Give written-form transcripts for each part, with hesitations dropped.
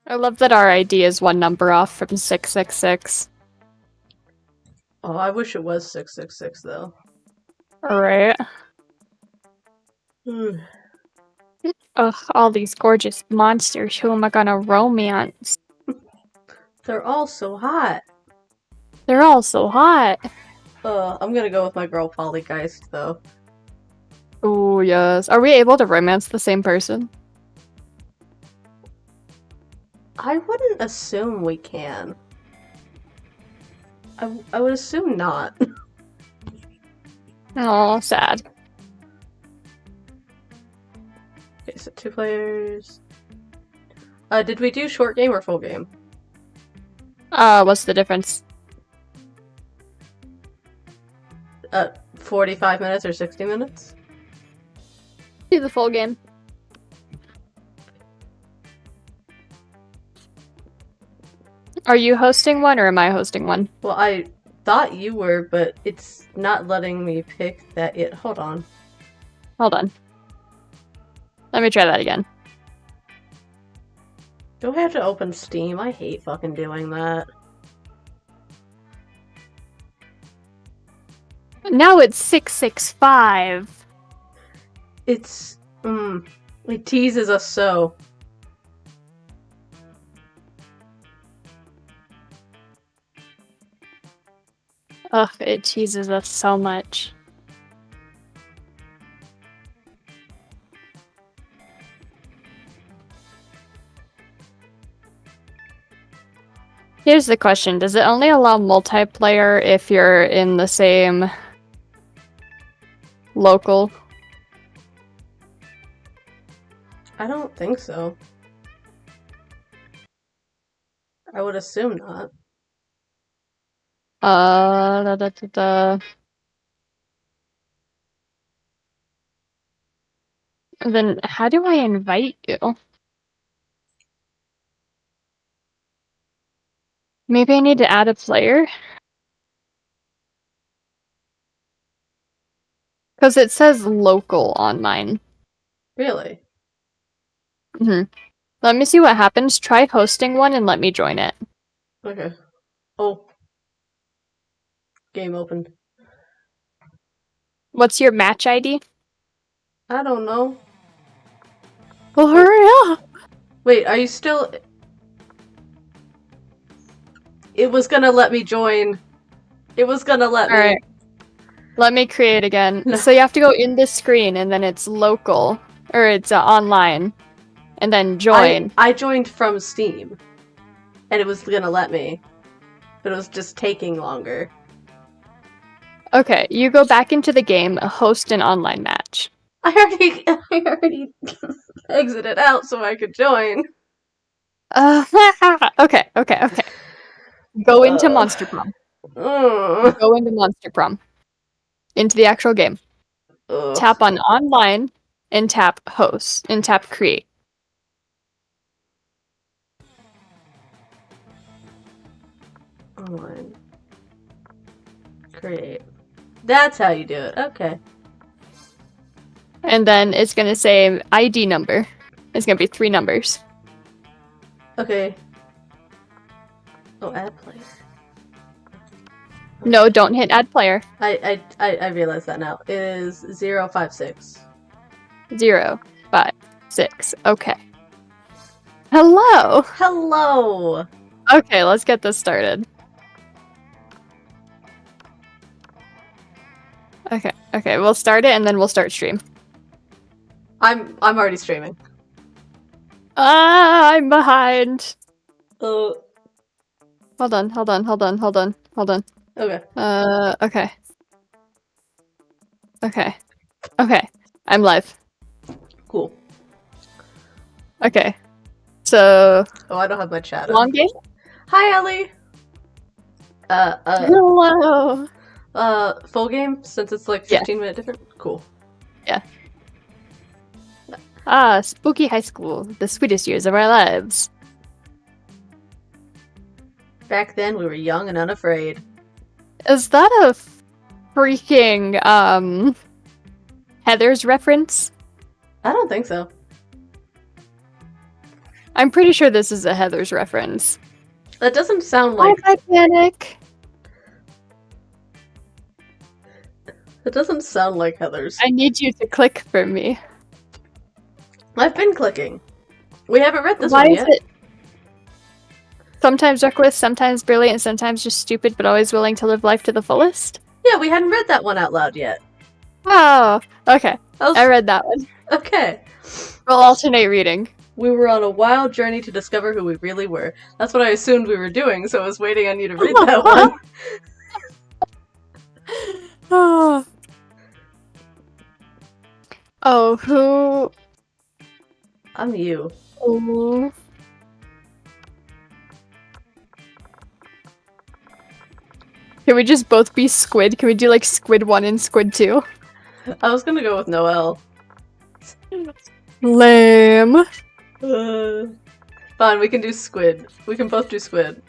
I love that our ID is one number off from 666. Oh, I wish it was 666 though. Alright. Ugh, all these gorgeous monsters. Who am I gonna romance? They're all so hot. They're all so hot. I'm gonna go with my girl Polygeist though. Oh, yes. Are we able to romance the same person? I wouldn't assume we can. I would assume not. Oh, sad. Okay, so 2 players. Did we do short game or full game? What's the difference? 45 minutes or 60 minutes? Do the full game. Are you hosting one or am I hosting one? Well, I thought you were, but it's not letting me pick that yet. Hold on. Hold on. Let me try that again. Do I have to open Steam? I hate fucking doing that. Now it's 665. It's, it teases us so. Ugh, it teases us so much. Here's the question. Does it only allow multiplayer if you're in the same local? I don't think so. I would assume not. Then how do I invite you? Maybe I need to add a player? Because it says local on mine. Really? Let me see what happens. Try hosting one and let me join it. Okay. Oh. Game opened. What's your match ID? I don't know. Well, hurry up! Wait, are you still... It was gonna let me join. It was gonna let me. Alright. Let me create again. No. So you have to go in this screen and then it's local. Or it's online. And then join. I joined from Steam. And it was gonna let me. But it was just taking longer. Okay, you go back into the game, host an online match. I already exited out so I could join. Okay. Go into Monster Prom. Ugh. Go into Monster Prom. Into the actual game. Ugh. Tap on online and tap host and tap create. Online. Create. That's how you do it. Okay. And then it's gonna say ID number. It's gonna be 3 numbers. Okay. Oh, add player. No, don't hit add player. I realize that now. It is 056. 0, 5, 6. Okay. Hello! Hello! Okay, let's get this started. Okay, we'll start it and then we'll start stream. I'm already streaming. I'm behind. Uh, Hold on. okay. Okay. I'm live. Cool. Okay. So, Oh, I don't have my chat. long game? Hi, Ellie! Hello! Full game? Since it's like 15-minute different? Cool. Yeah. Spooky high school. The sweetest years of our lives. Back then, we were young and unafraid. Is that a freaking, Heather's reference? I don't think so. I'm pretty sure this is a Heather's reference. That doesn't sound like. I panic. It doesn't sound like Heather's. I need you to click for me. I've been clicking. We haven't read this Why one is yet. it sometimes reckless, sometimes brilliant, sometimes just stupid, but always willing to live life to the fullest? Yeah, we hadn't read that one out loud yet. Oh, okay. I read that one. Okay. We'll alternate reading. We were on a wild journey to discover who we really were. That's what I assumed we were doing, so I was waiting on you to read that one. Oh, who? I'm you. Oh. Can we just both be Squid? Can we do like Squid 1 and Squid 2? I was gonna go with Noelle. Lame. Fine, we can do Squid. We can both do Squid.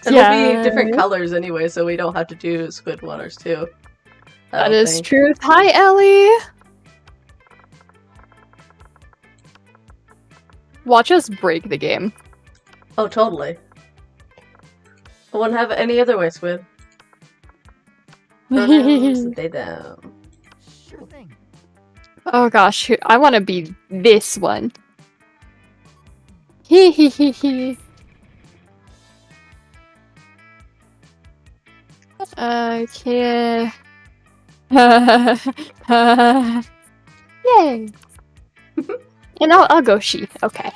And Yeah. it'll be different colors anyway, so we don't have to do Squid 1 or 2. That is truth. Hi, Ellie! Watch us break the game. Oh, totally. I wouldn't have it any other way, Squid. Pronouns, they, them. Sure thing. Oh gosh, I want to be this one. Hee hee hee hee. Okay. Yay! And I'll go she. Okay.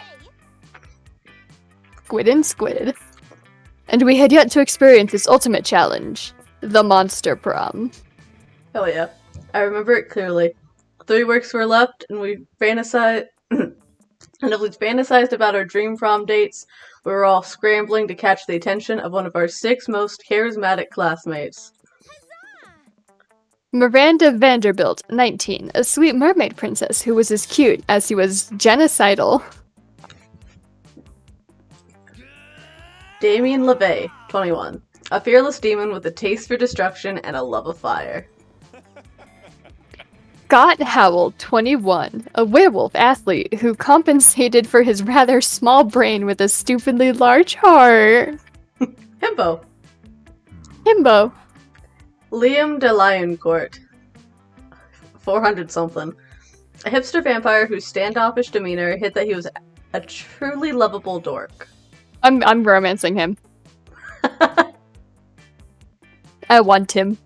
Squid and Squid. And we had yet to experience its ultimate challenge, the Monster Prom. Oh yeah. I remember it clearly. 3 weeks were left, and we fantasized. And if we fantasized about our dream prom dates, we were all scrambling to catch the attention of one of our 6 most charismatic classmates. Miranda Vanderbilt, 19, a sweet mermaid princess who was as cute as he was genocidal. Damien LeVay, 21, a fearless demon with a taste for destruction and a love of fire. Scott Howell, 21, a werewolf athlete who compensated for his rather small brain with a stupidly large heart. Himbo. Himbo. Liam de Lioncourt, 400 something. A hipster vampire whose standoffish demeanor hid that he was a truly lovable dork. I'm romancing him. I want him.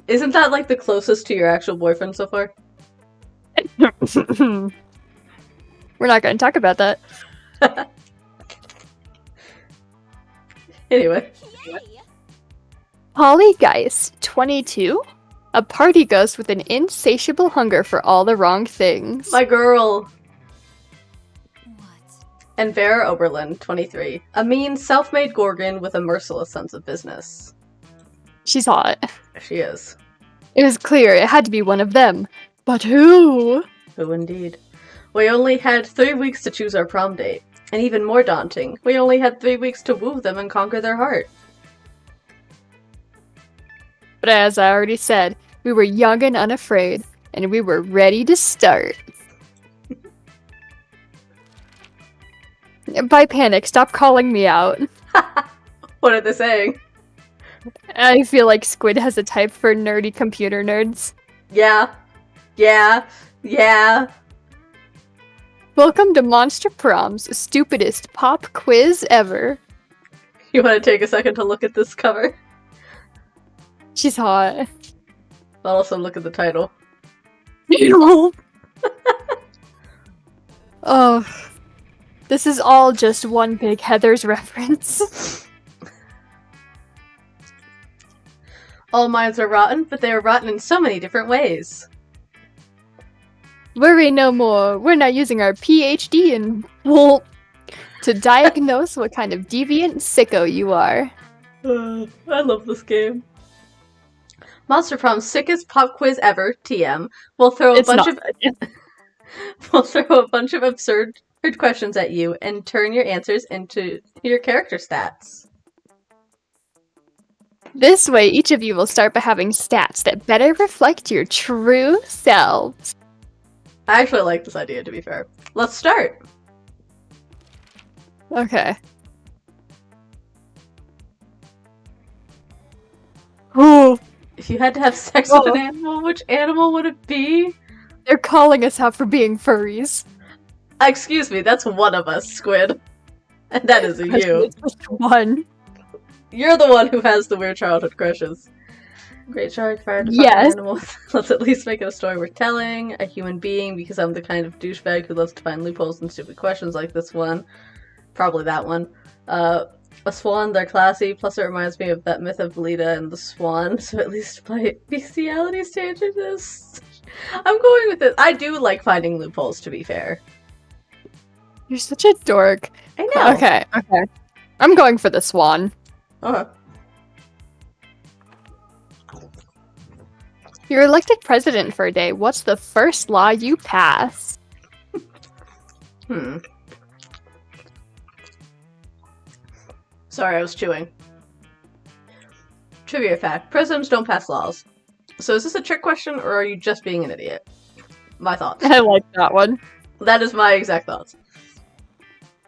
Isn't that like the closest to your actual boyfriend so far? We're not going to talk about that. Anyway. Holly Geist, 22, a party ghost with an insatiable hunger for all the wrong things. My girl. What? And Vera Oberlin, 23, a mean, self-made Gorgon with a merciless sense of business. She's hot. She is. It was clear it had to be one of them. But who? Who indeed. We only had 3 weeks to choose our prom date. And even more daunting, we only had 3 weeks to woo them and conquer their heart. But as I already said, we were young and unafraid, and we were ready to start. By panic, stop calling me out. What are they saying? I feel like Squid has a type for nerdy computer nerds. Yeah. Yeah. Yeah. Welcome to Monster Prom's stupidest pop quiz ever. You want to take a second to look at this cover? She's hot. I'll also look at the title. Oh. This is all just one big Heather's reference. All minds are rotten, but they are rotten in so many different ways. Worry no more. We're not using our PhD in to diagnose what kind of deviant sicko you are. I love this game. Monster Prom's sickest pop quiz ever, TM. We'll throw a bunch of absurd questions at you and turn your answers into your character stats. This way, each of you will start by having stats that better reflect your true selves. I actually like this idea, to be fair. Let's start. Okay. Ooh, If you had to have sex with an animal, which animal would it be? they're calling us out for being furries. Excuse me, that's one of us, Squid. And that is you. It's just one. You're the one who has the weird childhood crushes. Great shark, fire to fuck an Yes. animal. Let's at least make it a story worth telling. A human being, because I'm the kind of douchebag who loves to find loopholes and stupid questions like this one. Probably that one. A swan, they're classy, plus it reminds me of that myth of Lita and the swan, so at least my bestiality standard is... I'm going with it. I do like finding loopholes, to be fair. You're such a dork. I know. Okay. I'm going for the swan. Okay. You're elected president for a day. What's the first law you pass? Sorry, I was chewing. Trivia fact. Presidents don't pass laws. So is this a trick question, or are you just being an idiot? My thoughts. I like that one. That is my exact thoughts.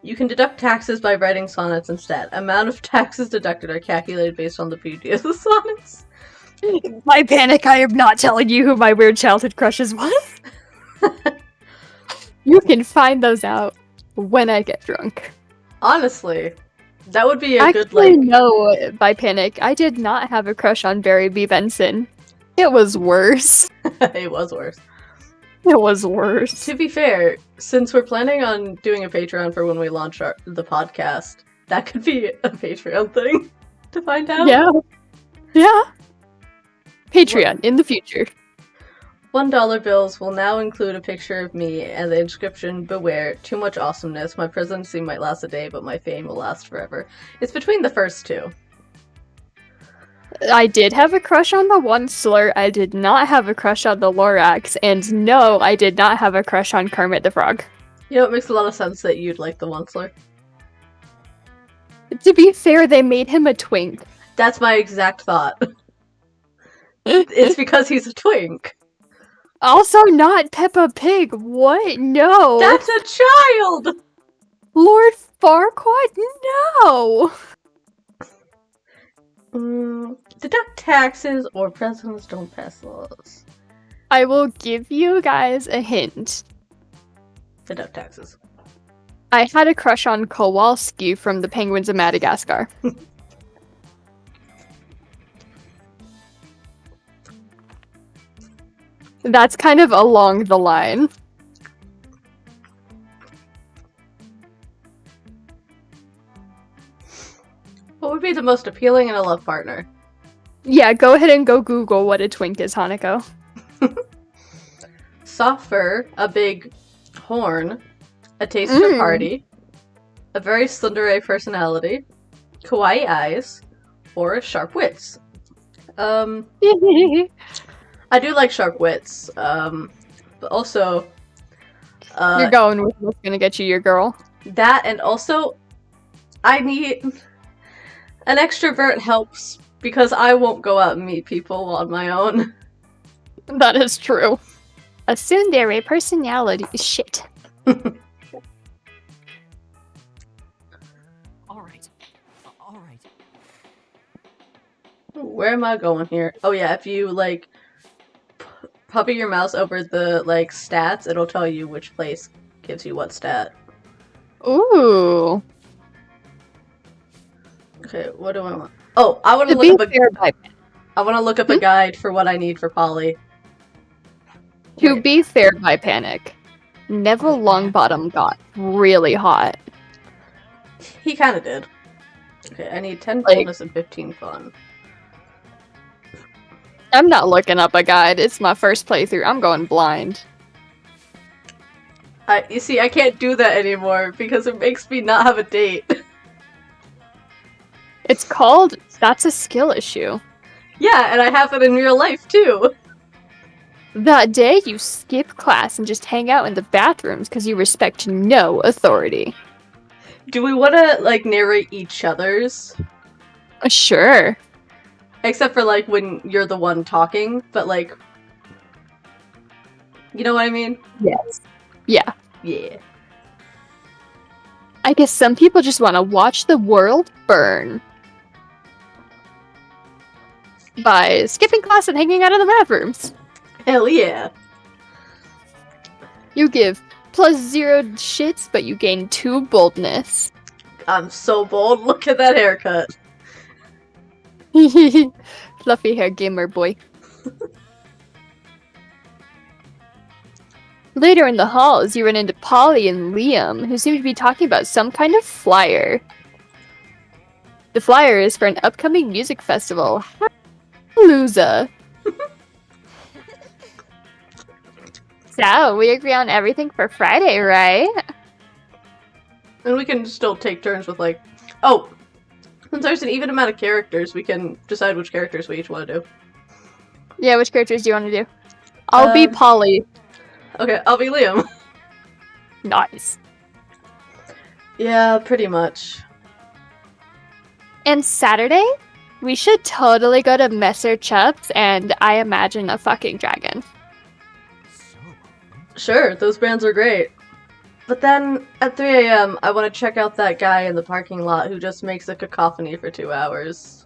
You can deduct taxes by writing sonnets instead. Amount of taxes deducted are calculated based on the beauty of the sonnets. My panic, I am not telling you who my weird childhood crushes was. You can find those out when I get drunk. Honestly, that would be a Actually, good, like... no, by panic, I did not have a crush on Barry B. Benson. It was worse. It was worse. It was worse. To be fair, since we're planning on doing a Patreon for when we launch the podcast, that could be a Patreon thing to find out. Yeah. Patreon in the future. $1 bills will now include a picture of me and the inscription, "Beware, too much awesomeness. My presidency might last a day, but my fame will last forever." It's between the first two. I did have a crush on the one slur. I did not have a crush on the Lorax. And no, I did not have a crush on Kermit the Frog. You know, it makes a lot of sense that you'd like the one slur. To be fair, they made him a twink. That's my exact thought. It's because he's a twink. Also not Peppa Pig. What? No. That's a child! Lord Farquaad? No! Deduct taxes or presidents don't pass laws. I will give you guys a hint. Deduct taxes. I had a crush on Kowalski from the Penguins of Madagascar. That's kind of along the line. What would be the most appealing in a love partner? Yeah, go ahead and go Google what a twink is, Hanako. Soft fur, a big horn, a taste for party, a very tsundere personality, kawaii eyes, or sharp wits. I do like sharp wits, but also... You're going with what's gonna get you your girl. That, and also, I need... An extrovert helps, because I won't go out and meet people on my own. That is true. A tsundere personality. Shit. Alright. Where am I going here? Oh yeah, if you, like, hover your mouse over the, like, stats, it'll tell you which place gives you what stat. Ooh. Okay, what do I want? Oh, I want to look up I want to look up a guide for what I need for Polly. To be fair, by panic, Neville Longbottom got really hot. He kind of did. Okay, I need 10 Like- coolness and 15 fun. I'm not looking up a guide. It's my first playthrough. I'm going blind. You see, I can't do that anymore because it makes me not have a date. It's called That's a Skill Issue. Yeah, and I have it in real life too. That day, you skip class and just hang out in the bathrooms because you respect no authority. Do we want to, like, narrate each other's? Sure. Except for, like, when you're the one talking, but, like... You know what I mean? Yes. Yeah. Yeah. I guess some people just want to watch the world burn. By skipping class and hanging out in the bathrooms. Hell yeah. You give +0 shits, but you gain 2 boldness. I'm so bold. Look at that haircut. Fluffy hair gamer boy. Later in the halls, you run into Polly and Liam, who seem to be talking about some kind of flyer. The flyer is for an upcoming music festival. Loser. So, we agree on everything for Friday, right? And we can still take turns with, like... Oh! Since there's an even amount of characters, we can decide which characters we each want to do. Yeah, which characters do you want to do? I'll be Polly. Okay, I'll be Liam. Nice. Yeah, pretty much. And Saturday, we should totally go to Messer Chups and I Imagine a Fucking Dragon. Sure, those bands are great. But then, at 3 a.m., I want to check out that guy in the parking lot who just makes a cacophony for 2 hours.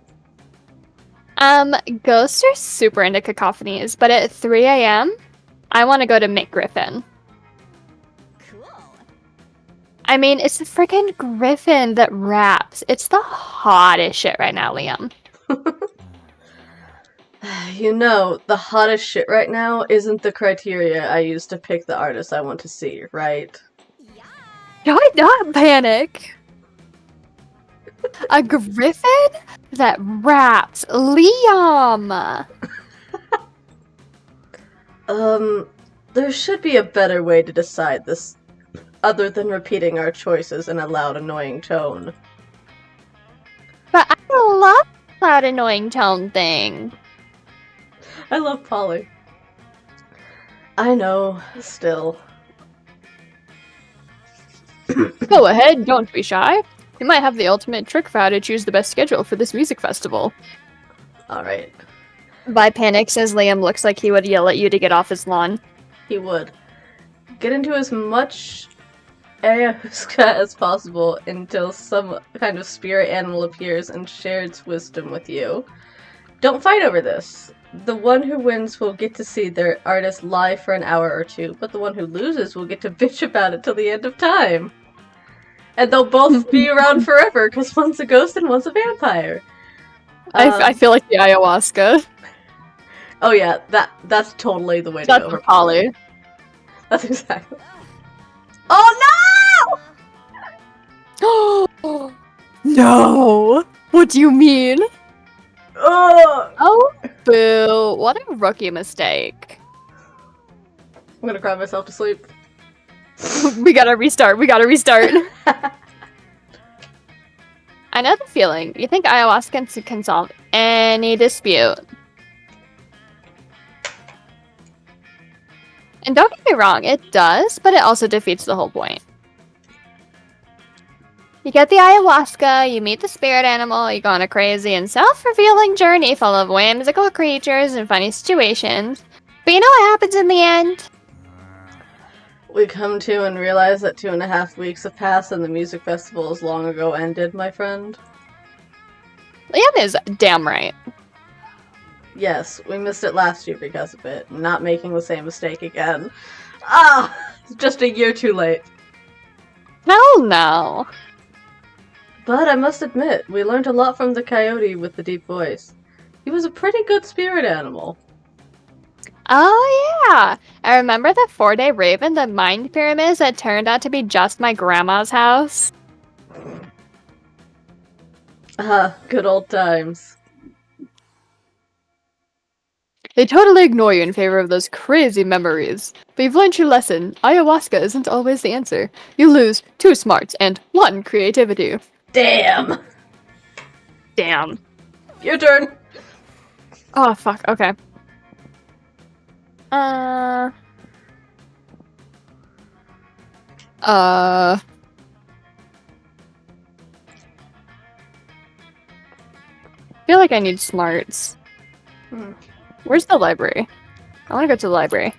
Ghosts are super into cacophonies, but at 3 a.m., I want to go to Mick Griffin. Cool. I mean, it's the freaking Griffin that raps. It's the hottest shit right now, Liam. You know, the hottest shit right now isn't the criteria I use to pick the artist I want to see, right? Yeah. Do I not panic? A Griffin that raps. Liam! There should be a better way to decide this, other than repeating our choices in a loud, annoying tone. But I love loud, annoying tone thing. I love Polly. I know, still. Go ahead, don't be shy. You might have the ultimate trick for how to choose the best schedule for this music festival. Alright, By panic, says Liam, looks like he would yell at you to get off his lawn. he would. Get into as much ayahuasca as possible until some kind of spirit animal appears and shares wisdom with you. Don't fight over this. The one who wins will get to see their artist live for an hour or two, but the one who loses will get to bitch about it till the end of time. And they'll both be around forever, because one's a ghost and one's a vampire. I feel like the ayahuasca. Oh yeah, that's totally the way to That's go for Polly. That's exactly. Oh Oh no! What do you mean? no! Oh! Oh, boo. What a rookie mistake. I'm gonna cry myself to sleep. We gotta restart. I know the feeling. You think ayahuasca can solve any dispute. And don't get me wrong, it does, but it also defeats the whole point. You get the ayahuasca, you meet the spirit animal, you go on a crazy and self-revealing journey full of whimsical creatures and funny situations. But you know what happens in the end? We come to and realize that 2.5 weeks have passed and the music festival is long ago ended, my friend. Liam is damn right. Yes, we missed it last year because of it. Not making the same mistake again. Ah! Just a year too late. Hell no. But I must admit, we learned a lot from the coyote with the deep voice. He was a pretty good spirit animal. Oh yeah! I remember the 4-day rave in the mind pyramids that turned out to be just my grandma's house. Ah, good old times. They totally ignore you in favor of those crazy memories. But you've learned your lesson. Ayahuasca isn't always the answer. You lose 2 smarts and 1 creativity. Damn! Damn. Your turn! Oh, fuck. Okay. I feel like I need smarts. Where's the library? I want to go to the library.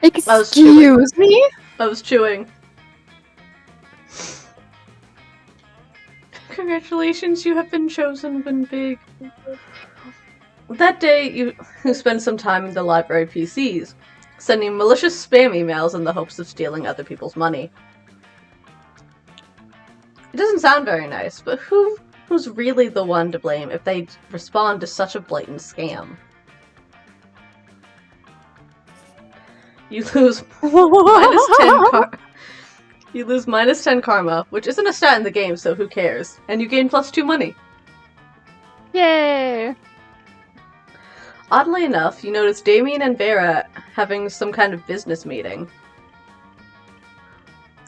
Excuse me? I was chewing. Congratulations, you have been chosen when big. That day, you spent some time in the library PCs, sending malicious spam emails in the hopes of stealing other people's money. It doesn't sound very nice, but who's really the one to blame if they respond to such a blatant scam? You lose you lose -10 karma, which isn't a stat in the game, so who cares? And you gain +2 money. Yay! Oddly enough, you notice Damien and Vera having some kind of business meeting.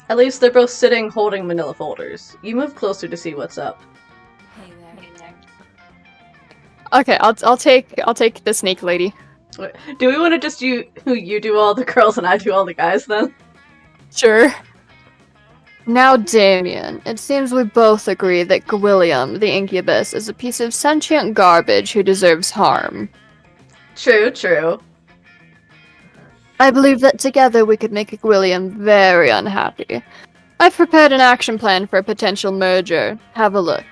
At least they're both sitting holding manila folders. You move closer to see what's up. Hey there. Okay, I'll take the snake lady. Wait, do we want to just you do all the girls and I do all the guys then? Sure. Now, Damien, it seems we both agree that Gwilliam, the incubus, is a piece of sentient garbage who deserves harm. True. I believe that together we could make Gwilliam very unhappy. I've prepared an action plan for a potential merger. Have a look.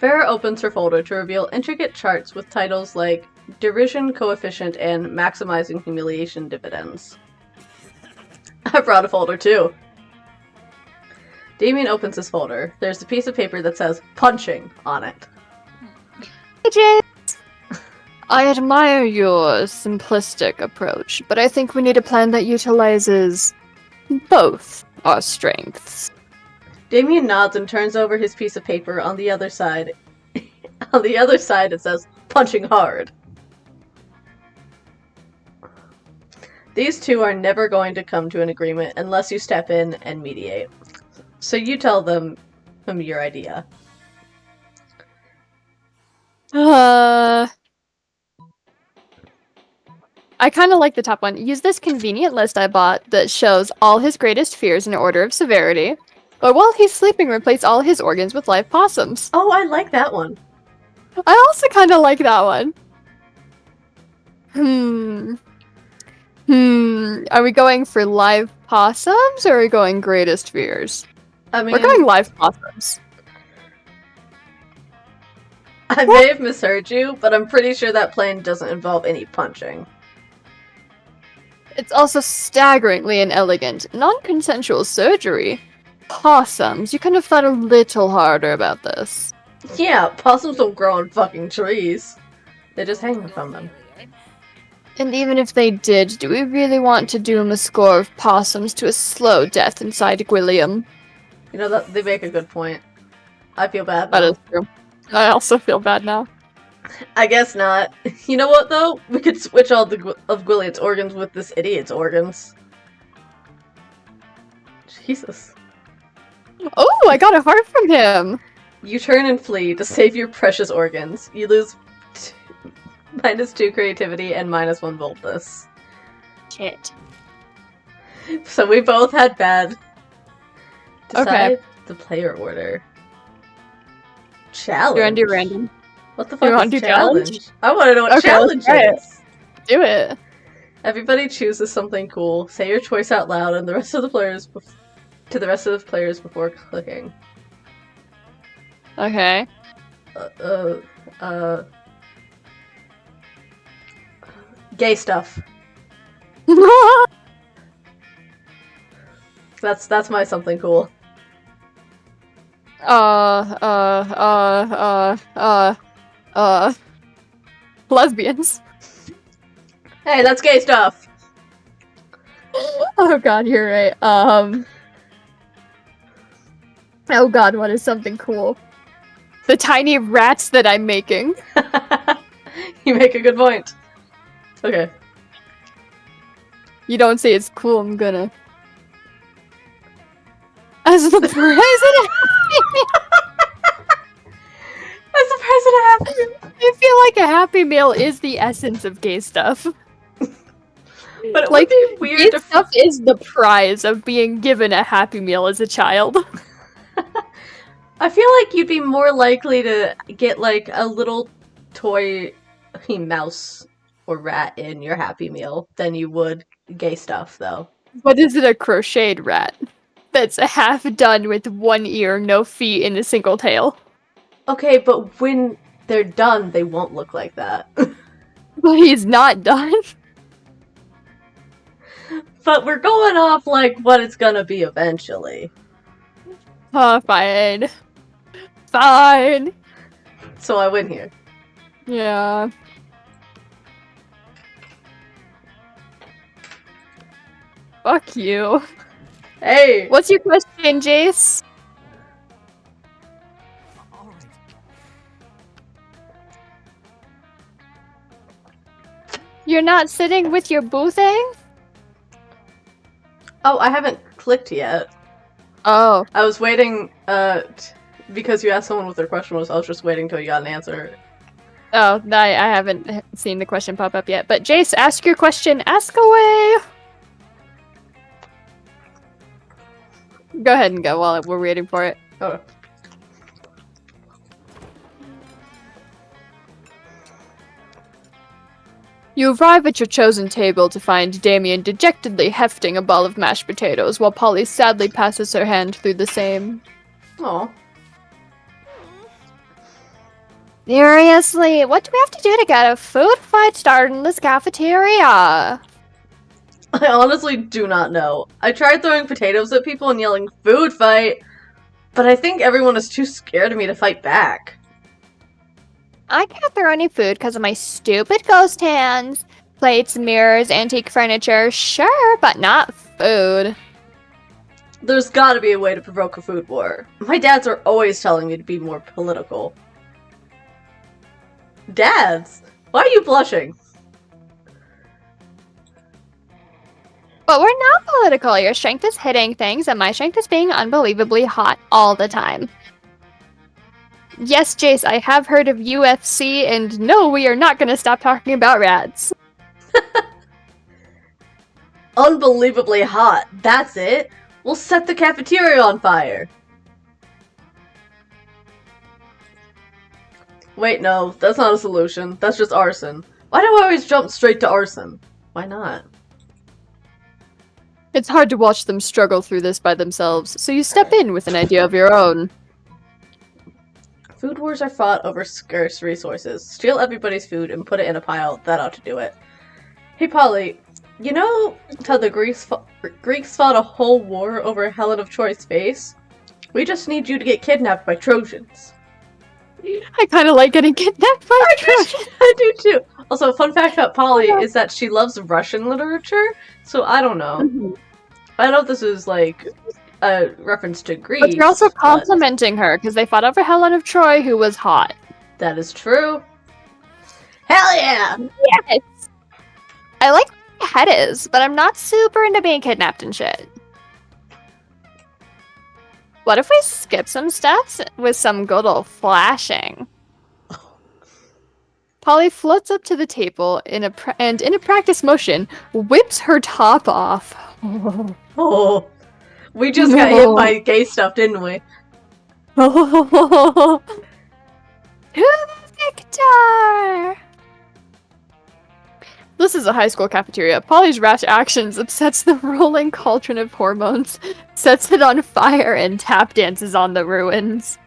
Vera opens her folder to reveal intricate charts with titles like Derision Coefficient and Maximizing Humiliation Dividends. I brought a folder too. Damien opens his folder. There's a piece of paper that says punching on it. Hey, James! I admire your simplistic approach, but I think we need a plan that utilizes both our strengths. Damien nods and turns over his piece of paper on the other side. On the other side it says punching hard. These two are never going to come to an agreement unless you step in and mediate. So you tell them your idea. I kind of like the top one. Use this convenient list I bought that shows all his greatest fears in order of severity. Or while he's sleeping, replace all his organs with live possums. Oh, I like that one. I also kind of like that one. Are we going for live possums or are we going greatest fears? I mean, We're going live possums. I may have misheard you, but I'm pretty sure that plan doesn't involve any punching. It's also staggeringly inelegant, non-consensual surgery. Possums, you could have thought a little harder about this. Yeah, possums don't grow on fucking trees. They just hang from them. And even if they did, do we really want to doom a score of possums to a slow death inside Gwilliam? You know, that they make a good point. I feel bad That now. is true. I also feel bad now. I guess not. You know what, though? We could switch all of Gwilliam's organs with this idiot's organs. Jesus. Oh, I got a heart from him! You turn and flee to save your precious organs. You lose -2 creativity and -1 boldness. Shit. So we both had bad. Decide Okay. the player order. Challenge. You wanna do random? What the fuck wanna is do challenge? challenge? I want to know what Okay, challenge let's try it. is. Do it. Everybody chooses something cool. Say your choice out loud, and the rest of the players to the rest of the players before clicking. Okay. Gay stuff. That's my something cool. Lesbians. Hey, that's gay stuff. Oh god, you're right. Oh god, what is something cool? The tiny rats that I'm making. You make a good point. Okay. You don't say it's cool, I'm gonna. As the president! As the president happened. I feel like a Happy Meal is the essence of gay stuff. But it Like, would be weird gay to stuff is the prize of being given a Happy Meal as a child. I feel like you'd be more likely to get like a little toy mouse or rat in your Happy Meal than you would gay stuff, though. But is it a crocheted rat that's half done with one ear, no feet, and a single tail? Okay, but when they're done, they won't look like that. But he's not done. But we're going off, like, what it's gonna be eventually. Oh, fine. Fine. So I win here. Yeah. Fuck you. Hey! What's your question, Jace? You're not sitting with your boo thing? Oh, I haven't clicked yet. Oh. I was waiting, because you asked someone what their question was, I was just waiting till you got an answer. Oh, I haven't seen the question pop up yet. But Jace, ask your question. Ask away! Go ahead and go while we're waiting for it. Oh. You arrive at your chosen table to find Damien dejectedly hefting a ball of mashed potatoes, while Polly sadly passes her hand through the same. Aw. Seriously, what do we have to do to get a food fight started in this cafeteria? I honestly do not know. I tried throwing potatoes at people and yelling, "Food fight!" But I think everyone is too scared of me to fight back. I can't throw any food because of my stupid ghost hands. Plates, mirrors, antique furniture, sure, but not food. There's gotta be a way to provoke a food war. My dads are always telling me to be more political. Dads? Why are you blushing? But we're not political. Your strength is hitting things, and my strength is being unbelievably hot all the time. Yes, Jace, I have heard of UFC, and no, we are not going to stop talking about rats. Unbelievably hot. That's it. We'll set the cafeteria on fire. Wait, no, that's not a solution. That's just arson. Why do I always jump straight to arson? Why not? It's hard to watch them struggle through this by themselves, so you step in with an idea of your own. Food wars are fought over scarce resources. Steal everybody's food and put it in a pile. That ought to do it. Hey, Polly, you know how the Greeks fought a whole war over Helen of Troy's face? We just need you to get kidnapped by Trojans. I kind of like getting kidnapped by Trojans. I do too. Also, fun fact about Polly is that she loves Russian literature, so I don't know. Mm-hmm. I know this is like a reference to Greece. But you're also complimenting her, because they fought over Helen of Troy, who was hot. That is true. Hell yeah! Yes! I like where my head is, but I'm not super into being kidnapped and shit. What if we skip some steps with some good old flashing? Polly floats up to the table and in a practice motion, whips her top off. Oh, we just got hit by gay stuff, didn't we? To the victor! This is a high school cafeteria. Polly's rash actions upsets the rolling cauldron of hormones, sets it on fire, and tap dances on the ruins.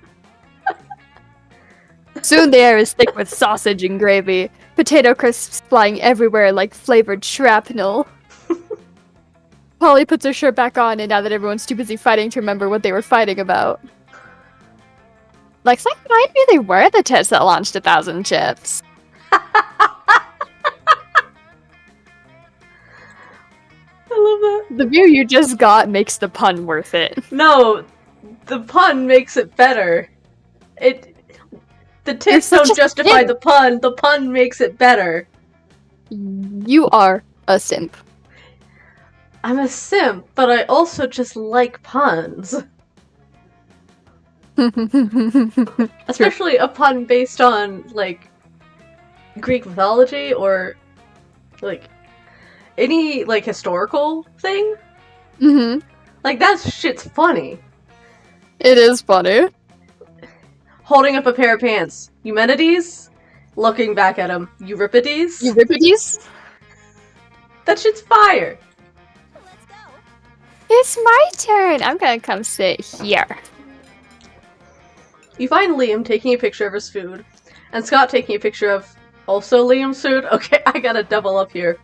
Soon the air is thick with sausage and gravy, potato crisps flying everywhere like flavored shrapnel. Polly puts her shirt back on, and now that everyone's too busy fighting to remember what they were fighting about. Looks like mine really were the tits that launched 1,000 chips. I love that. The view you just got makes the pun worth it. No, the pun makes it better. The tits don't justify the pun makes it better. You are a simp. I'm a simp, but I also just like puns. Especially a pun based on, like, Greek mythology or, like, any, like, historical thing. Mm-hmm. Like, that shit's funny. It is funny. Holding up a pair of pants. Eumenides? Looking back at him. Euripides? Euripides? That shit's fire. It's my turn. I'm gonna come sit here. You find Liam taking a picture of his food, and Scott taking a picture of also Liam's food. Okay, I gotta double up here.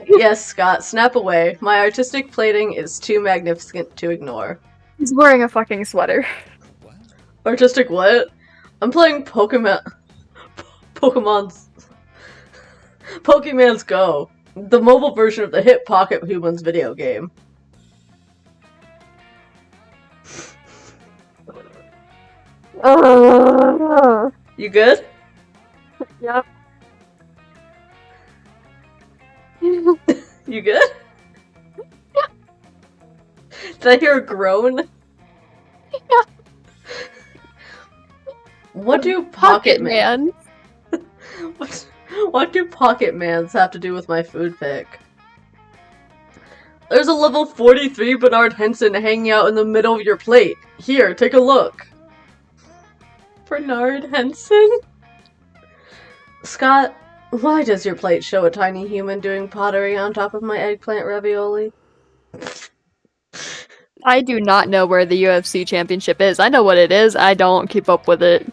Yes, Scott, snap away. My artistic plating is too magnificent to ignore. He's wearing a fucking sweater. Artistic what? I'm playing Pokemon's Go, the mobile version of the hit Pocket Humans video game. You good? Yep. You good? Did I hear a groan? Yeah. What do Pocket Man. What do Pocket Mans have to do with my food pick? There's a level 43 Bernard Henson hanging out in the middle of your plate. Here, take a look. Bernard Henson? Scott, why does your plate show a tiny human doing pottery on top of my eggplant ravioli? I do not know where the UFC championship is. I know what it is. I don't keep up with it.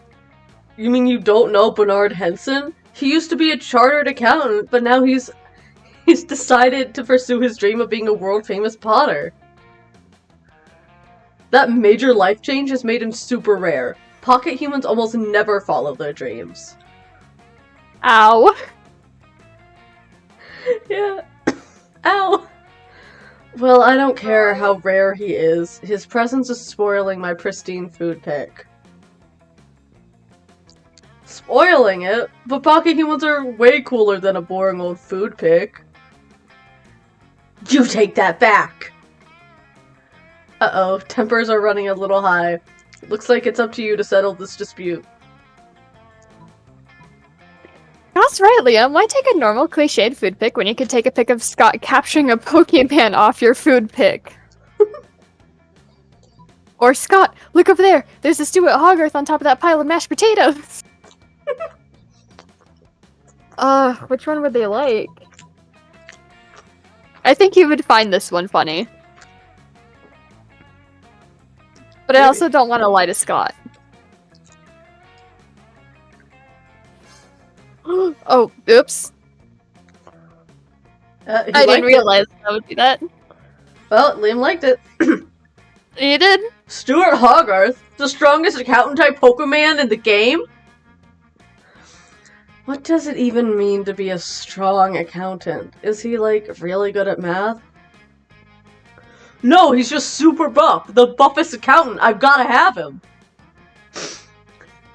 You mean you don't know Bernard Henson? He used to be a chartered accountant, but now he's decided to pursue his dream of being a world-famous potter. That major life change has made him super rare. Pocket humans almost never follow their dreams. Ow. Yeah. Ow. Well, I don't care how rare he is. His presence is spoiling my pristine food pick. Spoiling it? But pocket humans are way cooler than a boring old food pick. You take that back! Uh-oh, tempers are running a little high. Looks like it's up to you to settle this dispute. That's right, Liam. Why take a normal cliched food pick when you could take a pic of Scott capturing a Pokemon off your food pick? Or Scott, look over there. There's a stew at Hogarth on top of that pile of mashed potatoes. Which one would they like? I think you would find this one funny. But I also don't want to lie to Scott. Oh, oops. I didn't realize I would do that. Well, Liam liked it. You did? Stuart Hogarth, the strongest accountant-type Pokemon in the game? What does it even mean to be a strong accountant? Is he, like, really good at math? No, he's just super buff. The buffest accountant. I've gotta have him.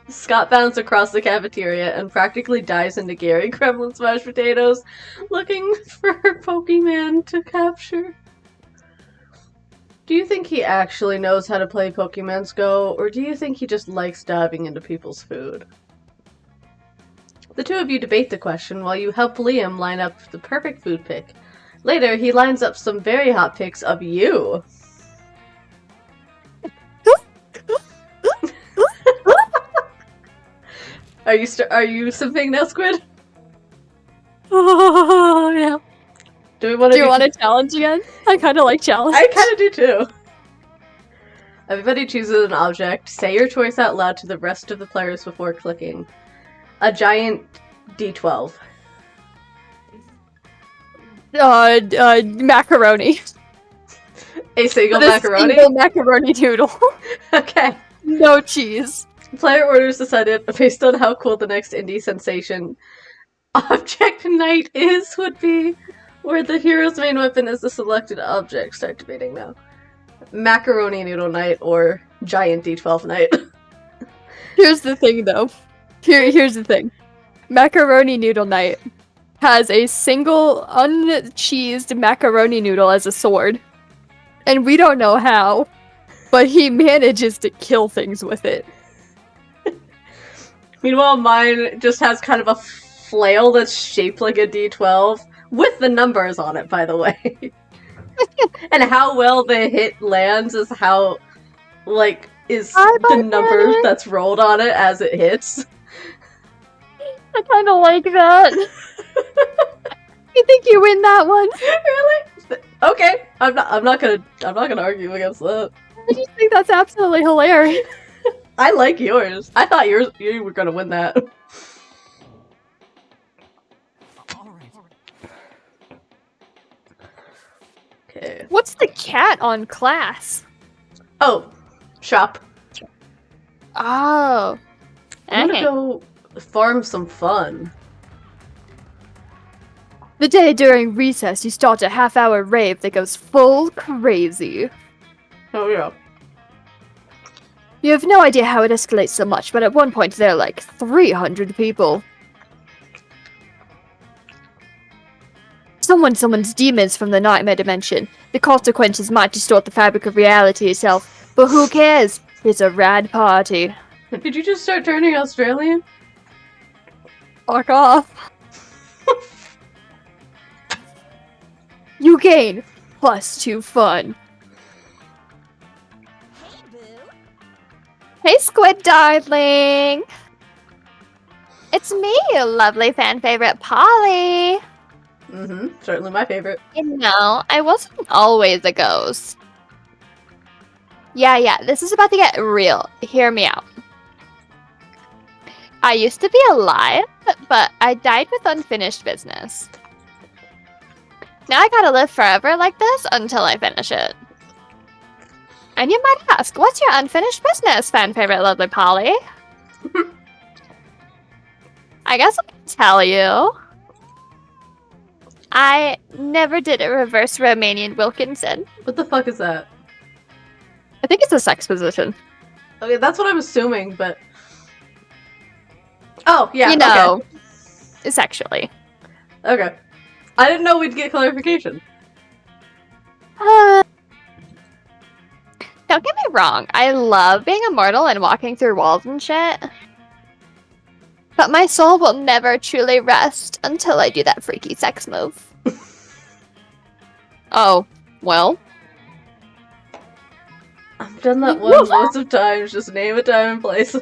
Scott bounds across the cafeteria and practically dives into Gary Kremlin's mashed potatoes, looking for her Pokemon to capture. Do you think he actually knows how to play Pokemon's Go, or do you think he just likes diving into people's food? The two of you debate the question while you help Liam line up the perfect food pick. Later, he lines up some very hot pics of you. Are you simping now, Squid? Oh, yeah. Do you want to challenge again? I kind of like challenge. I kind of do too. Everybody chooses an object. Say your choice out loud to the rest of the players before clicking. A giant D12. Macaroni. A single A macaroni? single macaroni noodle. Okay. No cheese. Player orders decided based on how cool the next indie sensation object night would be, where the hero's main weapon is the selected object. Start debating now. Macaroni noodle night or giant D12 night. Here's the thing, though. Here's the thing. Macaroni noodle night has a single uncheesed macaroni noodle as a sword. And we don't know how, but he manages to kill things with it. Meanwhile, mine just has kind of a flail that's shaped like a D12, with the numbers on it, by the way. And how well the hit lands is how, like, is the number that's rolled on it as it hits. I kind of like that. You think you win that one? Really? Okay. I'm not gonna argue against that. I just think that's absolutely hilarious. I like yours. I thought you were gonna win that. Okay. What's the cat on class? Oh, shop. Oh. I'm gonna Okay. go farm some fun. The day during recess, you start a half-hour rave that goes full crazy. Oh yeah. You have no idea how it escalates so much, but at one point there are like 300 people. Someone summons demons from the nightmare dimension. The consequences might distort the fabric of reality itself, but who cares? It's a rad party. Did you just start turning Australian? Fuck off. You gain +2 fun. Hey, boo. Hey, Squid darling! It's me, your lovely fan favorite Polly! Mm-hmm. Certainly my favorite. You know, I wasn't always a ghost. Yeah, this is about to get real. Hear me out. I used to be alive, but I died with unfinished business. Now I gotta live forever like this until I finish it. And you might ask, what's your unfinished business, fan favorite lovely Polly? I guess I can tell you. I never did a reverse Romanian Wilkinson. What the fuck is that? I think it's a sex position. Okay, that's what I'm assuming, but... Oh, yeah, You know, sexually. Okay. I didn't know we'd get clarification. Don't get me wrong, I love being immortal and walking through walls and shit. But my soul will never truly rest until I do that freaky sex move. Oh, well. I've done that one loads of times, just name a time and place.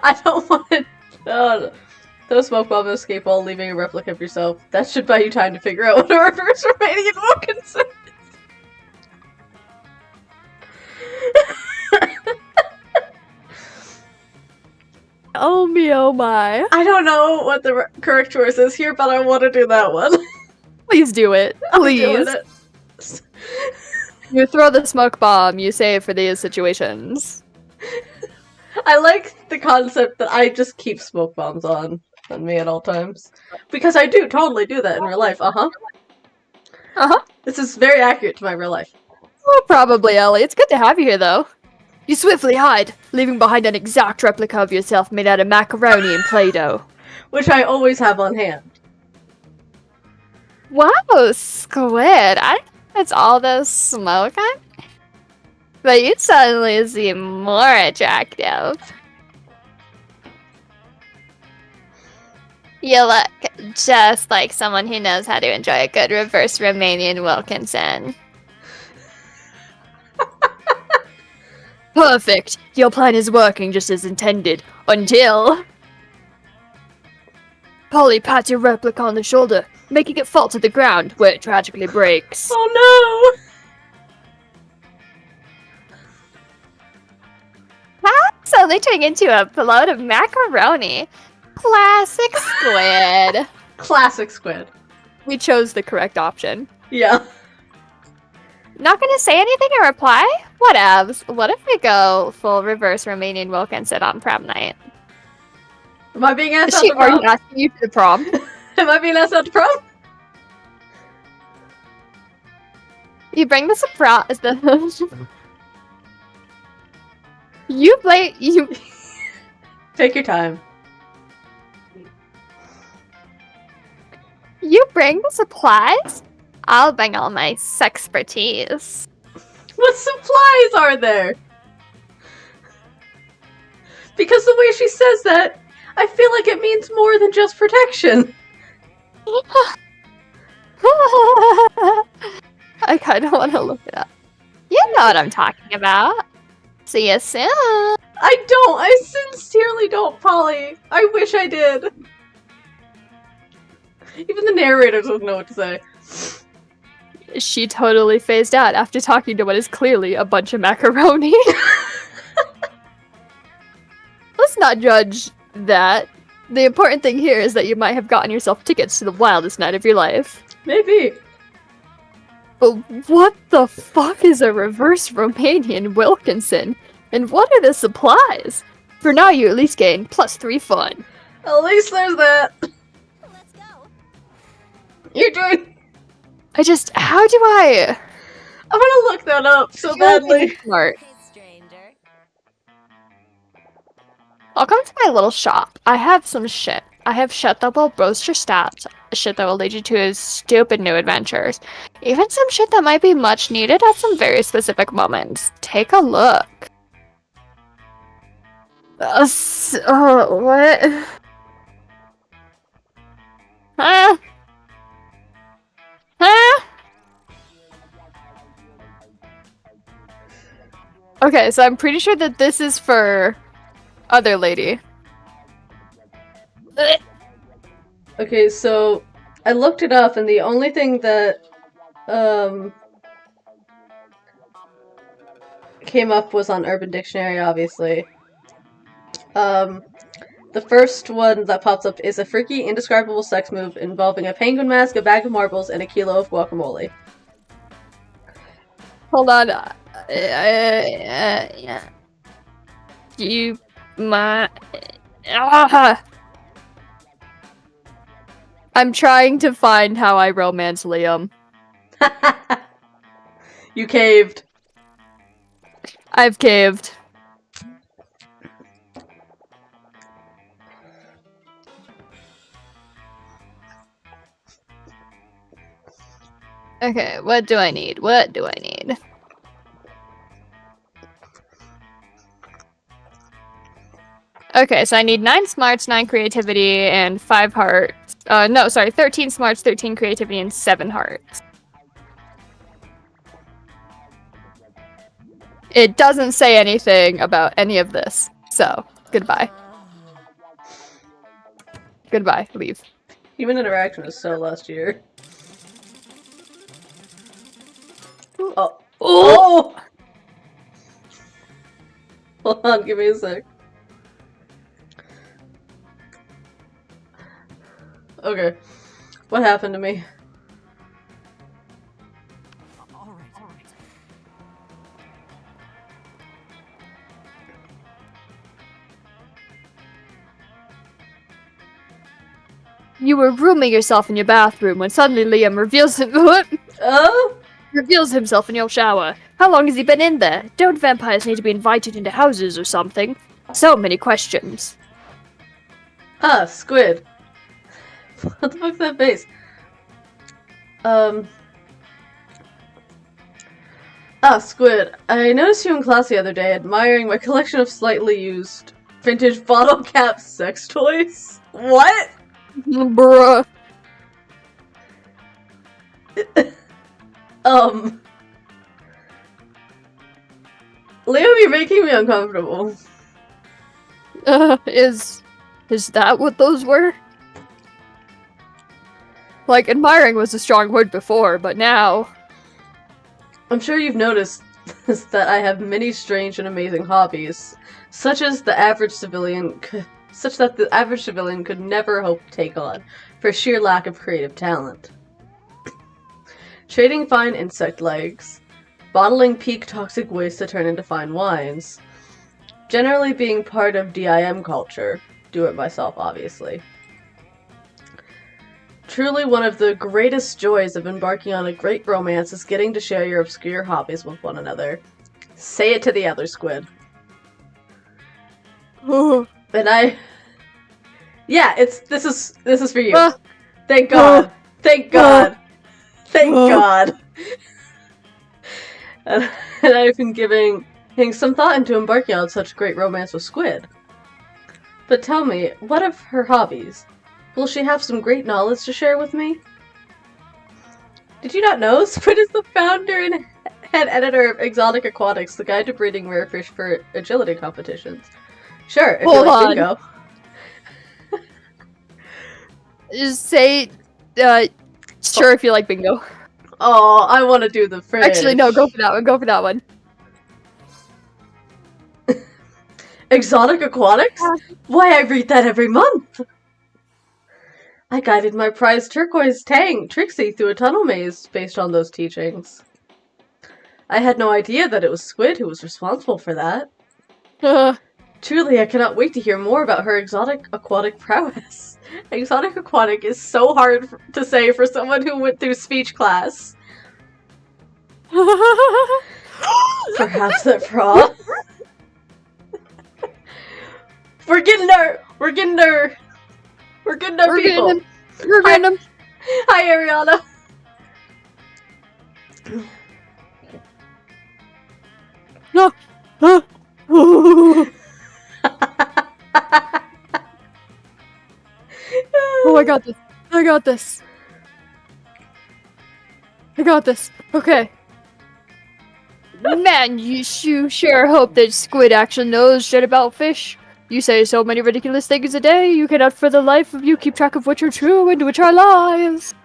I don't want to... Throw a smoke bomb and escape while leaving a replica of yourself. That should buy you time to figure out what a reverse Romanian Wilkinson is. Oh me, oh my. I don't know what the correct choice is here, but I want to do that one. Please do it. Please. You throw the smoke bomb, you save for these situations. I like the concept that I just keep smoke bombs on me at all times. Because I do totally do that in real life, This is very accurate to my real life. Well, probably, Ellie. It's good to have you here, though. You swiftly hide, leaving behind an exact replica of yourself made out of macaroni and Play-Doh. Which I always have on hand. Wow, Squid. I don't know if it's all this smoke on, but you suddenly seem more attractive. You look just like someone who knows how to enjoy a good reverse Romanian Wilkinson. Perfect! Your plan is working just as intended. Until... Polly pats your replica on the shoulder, making it fall to the ground, where it tragically breaks. Oh no! Suddenly turning into a load of macaroni. Classic Squid. Classic Squid. We chose the correct option. Yeah. Not gonna say anything in reply? Whatevs. What if we go full reverse Romanian Wilkinson on prom night? Am I being asked Is out she to prom? already asking you to the prom? Am I being asked out to prom? You bring the surprise. You play. You. Take your time. You bring the supplies? I'll bring all my sexpertise. What supplies are there? Because the way she says that, I feel like it means more than just protection. I kind of want to look it up. You know what I'm talking about. See you soon. I don't. I sincerely don't, Polly. I wish I did. Even the narrator doesn't know what to say. She totally phased out after talking to what is clearly a bunch of macaroni. Let's not judge that. The important thing here is that you might have gotten yourself tickets to the wildest night of your life. Maybe. But what the fuck is a reverse Romanian Wilkinson? And what are the supplies? For now, you at least gain +3 fun. At least there's that. Let's go. You're doing. How do I... I want to look that up so badly. Smart. Hey, stranger. I'll come to my little shop. I have some shit. I have shit that will boost your stats, shit that will lead you to stupid new adventures, even some shit that might be much needed at some very specific moments. Take a look. What? Huh? Huh? Okay, so I'm pretty sure that this is for other lady. Okay, so I looked it up, and the only thing that came up was on Urban Dictionary, obviously. The first one that pops up is a freaky, indescribable sex move involving a penguin mask, a bag of marbles, and a kilo of guacamole. Hold on. Yeah. You my I'm trying to find how I romance Liam. You caved. I've caved. Okay, what do I need? What do I need? Okay, so I need 9 smarts, 9 creativity, and 5 hearts. No, sorry, 13 smarts, 13 creativity, and 7 hearts. It doesn't say anything about any of this, so goodbye. Goodbye, leave. Human interaction was so last year. Oh. Oh! Hold on, give me a sec. Okay. What happened to me? You were rooming yourself in your bathroom when suddenly Liam reveals reveals himself in your shower. How long has he been in there? Don't vampires need to be invited into houses or something? So many questions. Ah, Squid. What the fuck's that face? Squid. I noticed you in class the other day admiring my collection of slightly used vintage bottle cap sex toys. What? Bruh. Liam, you're making me uncomfortable. Is that what those were? Like, admiring was a strong word before, but now... I'm sure you've noticed that I have many strange and amazing hobbies, such that the average civilian could never hope to take on, for sheer lack of creative talent. Trading fine insect legs, bottling peak toxic waste to turn into fine wines, generally being part of DIM culture, do it myself obviously. Truly one of the greatest joys of embarking on a great romance is getting to share your obscure hobbies with one another. Say it to the other Squid. And yeah, this is for you. Thank God. Thank God. Thank God. And I've been giving some thought into embarking on such great romance with Squid. But tell me, what of her hobbies? Will she have some great knowledge to share with me? Did you not know? Squid is the founder and head editor of Exotic Aquatics, the guide to breeding rare fish for agility competitions. Sure, if you like bingo. Just say Sure, if you like bingo. Oh, I want to do the fridge. Actually, no, go for that one. Go for that one. Exotic aquatics? Why, I read that every month! I guided my prized turquoise tang, Trixie, through a tunnel maze based on those teachings. I had no idea that it was Squid who was responsible for that. Truly, I cannot wait to hear more about her exotic aquatic prowess. Exotic aquatic is so hard to say for someone who went through speech class. Perhaps that Prom. We're getting our people. We're getting them. Hi, Ariana. No. Oh, I got this. I got this. I got this. Okay. Man, you sure hope that Squid actually knows shit about fish. You say so many ridiculous things a day, you cannot for the life of you keep track of which are true and which are lies.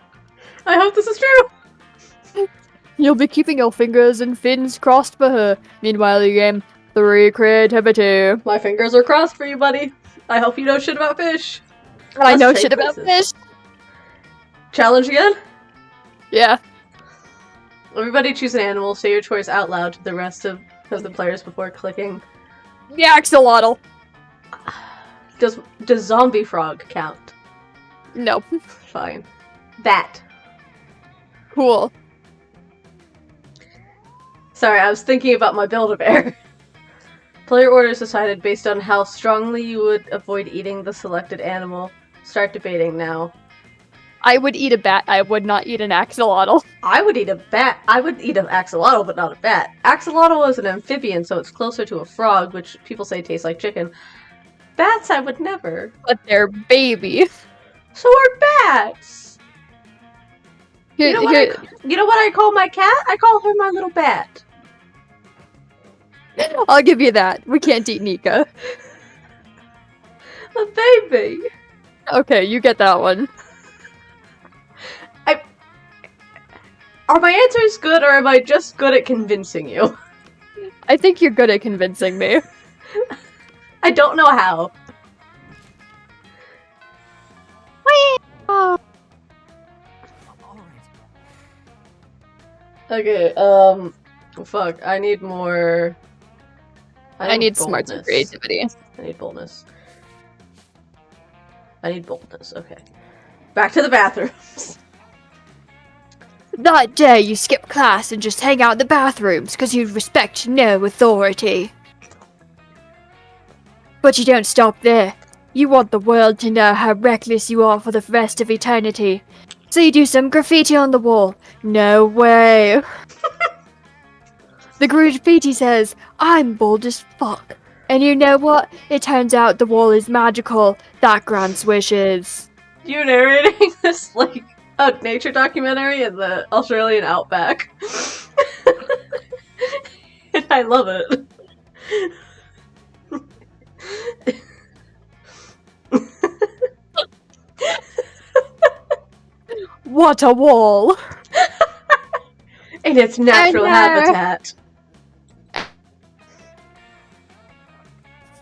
I hope this is true. You'll be keeping your fingers and fins crossed for her. Meanwhile, you game 3 creativity. My fingers are crossed for you, buddy. I hope you know shit about fish. I Let's know trade shit about places. fish. Challenge again? Yeah. Everybody choose an animal, say your choice out loud to the rest of the players before clicking. The axolotl. Does zombie frog count? No. Fine. Bat. Cool. Sorry, I was thinking about my Build-A-Bear. Player orders decided based on how strongly you would avoid eating the selected animal. Start debating now. I would eat a bat. I would not eat an axolotl. I would eat a bat. I would eat an axolotl, but not a bat. Axolotl is an amphibian, so it's closer to a frog, which people say tastes like chicken. Bats, I would never. But they're baby. So are bats. You know what I call my cat? I call her my little bat. I'll give you that. We can't eat Nika. A baby. Okay, you get that one. Are my answers good, or am I just good at convincing you? I think you're good at convincing me. I don't know how. Okay, fuck, I need more... I need smarts and boldness. creativity. I need boldness. I need boldness, okay. Back to the bathrooms. That day you skip class and just hang out in the bathrooms because you respect no authority. But you don't stop there. You want the world to know how reckless you are for the rest of eternity. So you do some graffiti on the wall. No way. The graffiti says, I'm bold as fuck. And you know what? It turns out the wall is magical. That grants wishes. You narrating this like a nature documentary in the Australian outback. And I love it. What a wall! In its natural habitat.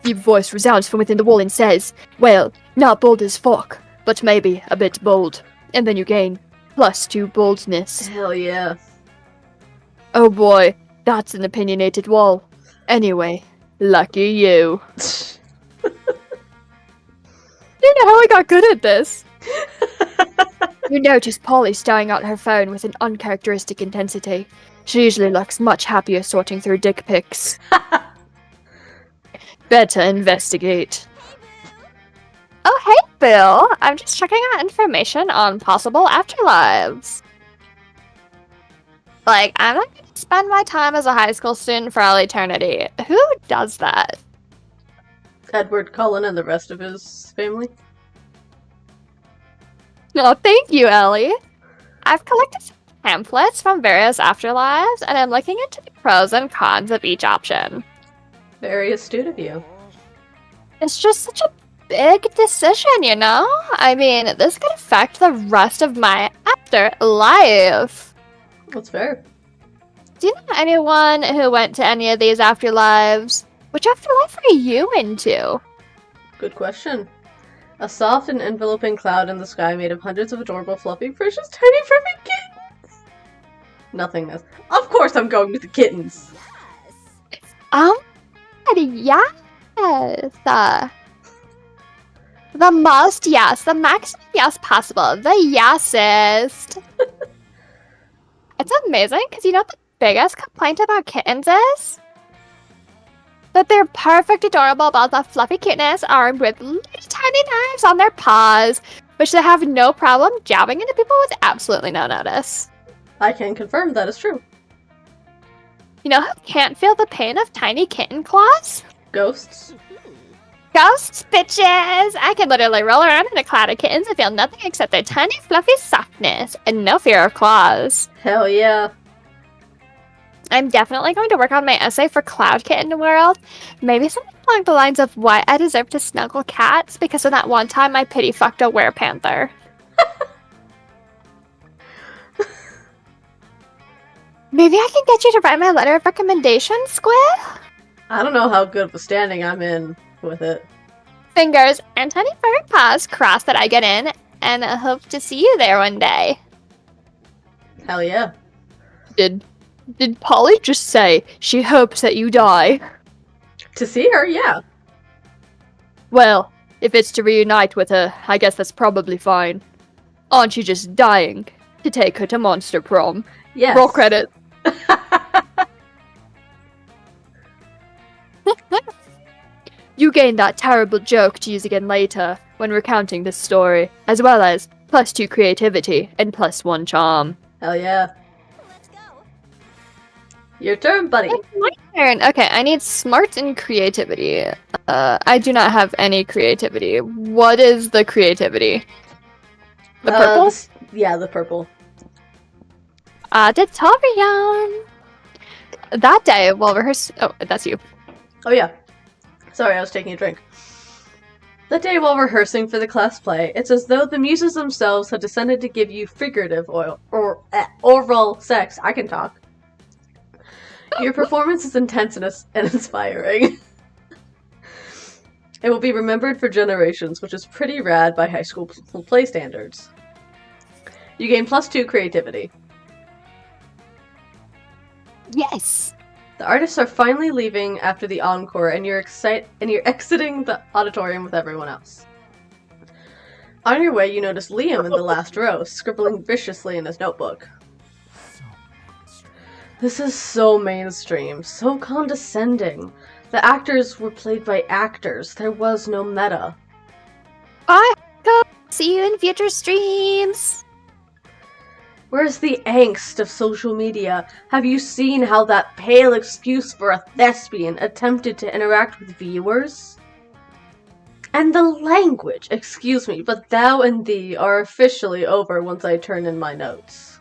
Your voice resounds from within the wall and says, well, not bold as fuck, but maybe a bit bold. And then you gain +2 boldness. Hell yeah. Oh boy, that's an opinionated wall. Anyway, lucky you. You know how I got good at this? You notice Polly staring at her phone with an uncharacteristic intensity. She usually looks much happier sorting through dick pics. Better investigate. Oh, hey, Bill. I'm just checking out information on possible afterlives. Like, I'm not going to spend my time as a high school student for all eternity. Who does that? Edward Cullen and the rest of his family. Oh, thank you, Ellie. I've collected some pamphlets from various afterlives, and I'm looking into the pros and cons of each option. Very astute of you. It's just such a big decision, you know? I mean, this could affect the rest of my afterlife. That's fair. Do you know anyone who went to any of these afterlives? Which afterlife are you into? Good question. A soft and enveloping cloud in the sky made of hundreds of adorable, fluffy, precious, tiny, perfect kittens. Nothingness. Of course I'm going with the kittens. Yes. The most yes, the maximum yes possible, the yesest. It's amazing because you know what the biggest complaint about kittens is? That they're perfect, adorable balls of fluffy cuteness armed with little tiny knives on their paws, which they have no problem jabbing into people with absolutely no notice. I can confirm that is true. You know who can't feel the pain of tiny kitten claws? Ghosts. Ghosts, bitches! I can literally roll around in a cloud of kittens and feel nothing except their tiny, fluffy softness and no fear of claws. Hell yeah. I'm definitely going to work on my essay for Cloud Kitten World. Maybe something along the lines of why I deserve to snuggle cats because of that one time I pity fucked a werepanther. Maybe I can get you to write my letter of recommendation, Squid? I don't know how good of a standing I'm in with it. Fingers and tiny furry paws crossed that I get in, and I hope to see you there one day. Hell yeah. Did Polly just say she hopes that you die? To see her, yeah. Well, if it's to reunite with her, I guess that's probably fine. Aren't you just dying to take her to Monster Prom? Yes. Roll credit. You gain that terrible joke to use again later when recounting this story, as well as +2 creativity and +1 charm. Hell yeah. Let's go. Your turn, buddy. It's my turn. Okay, I need smart and creativity. I do not have any creativity. What is the creativity? The purple? Yeah, the purple. Auditorium. That day, while rehearsing... Oh, that's you. Oh yeah. Sorry, I was taking a drink. That day while rehearsing for the class play, it's as though the muses themselves had descended to give you figurative oral sex. I can talk. Your performance is intense and inspiring. It will be remembered for generations, which is pretty rad by high school play standards. You gain +2 creativity. Yes. The artists are finally leaving after the encore, and you're exiting the auditorium with everyone else. On your way, you notice Liam in the last row, scribbling viciously in his notebook. This is so mainstream, so condescending. The actors were played by actors. There was no meta. I hope to see you in future streams. Where's the angst of social media? Have you seen how that pale excuse for a thespian attempted to interact with viewers? And the language, excuse me, but thou and thee are officially over once I turn in my notes.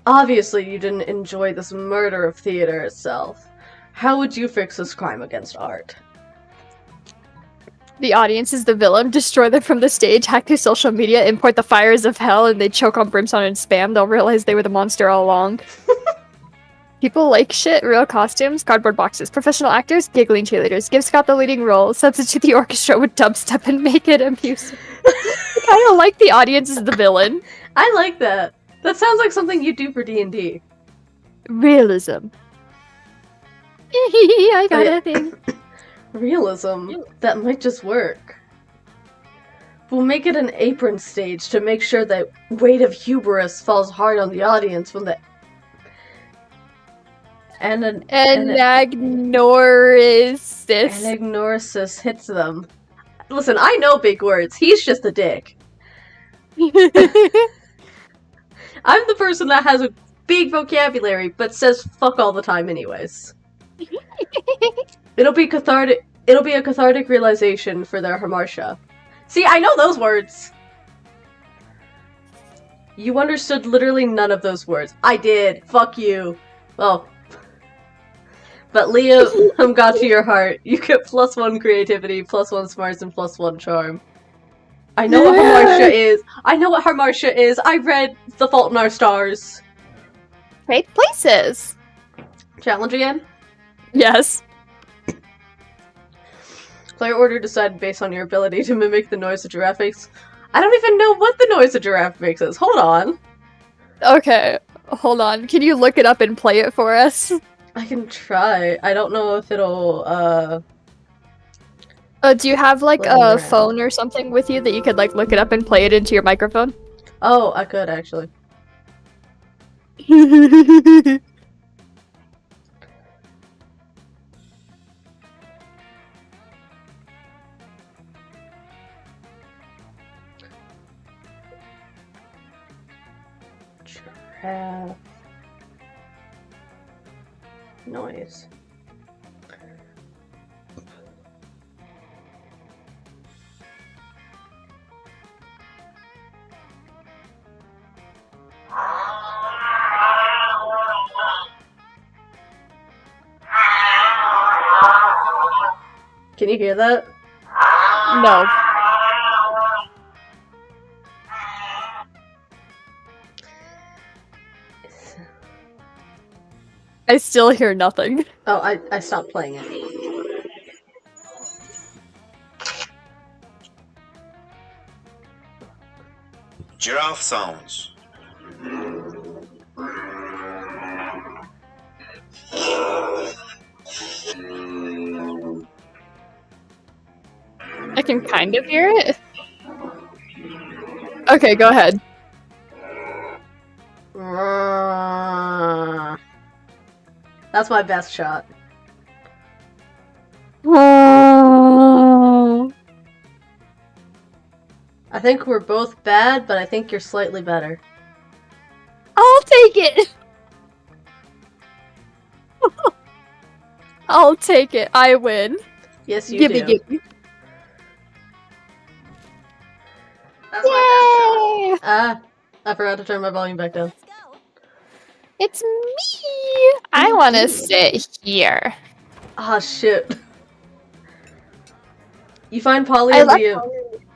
Obviously you didn't enjoy this murder of theater itself. How would you fix this crime against art? The audience is the villain. Destroy them from the stage, hack their social media, import the fires of hell, and they choke on brimstone and spam. They'll realize they were the monster all along. People like shit, real costumes, cardboard boxes, professional actors, giggling cheerleaders. Give Scott the leading role, substitute the orchestra with dubstep and make it amusing. I kind of like the audience as the villain. I like that. That sounds like something you do for D&D. Realism. I got a thing. Realism? That might just work. We'll make it an apron stage to make sure that weight of hubris falls hard on the audience when the Anagnorisis hits them. Listen, I know big words. He's just a dick. I'm the person that has a big vocabulary, but says fuck all the time anyways. It'll be cathartic. It'll be a cathartic realization for their hamartia. See, I know those words! You understood literally none of those words. I did. Fuck you. Well, But Liam got to your heart. You get +1 creativity, +1 smarts, and +1 charm. I know what Hamartia is. I know what Hamartia is. I read The Fault in Our Stars. Great places. Challenge again? Yes. Player order decided based on your ability to mimic the noise a giraffe makes. I don't even know what the noise a giraffe makes is. Hold on. Okay, hold on. Can you look it up and play it for us? I can try. I don't know if it'll, Do you have like Let me a read. phone or something with you that you could like look it up and play it into your microphone? Oh, I could actually. Giraffe. Noise. Can you hear that? No. I still hear nothing. Oh, I stopped playing it. Giraffe sounds. I can kind of hear it. Okay, go ahead. That's my best shot. I think we're both bad, but I think you're slightly better. I'll take it. I'll take it. I win. Yes, you Gimme, do. gimme. That's my Yay! best shot. I forgot to turn my volume back down. Let's go. It's me. I want to sit here. Ah, shit. You find Polly I and love Liam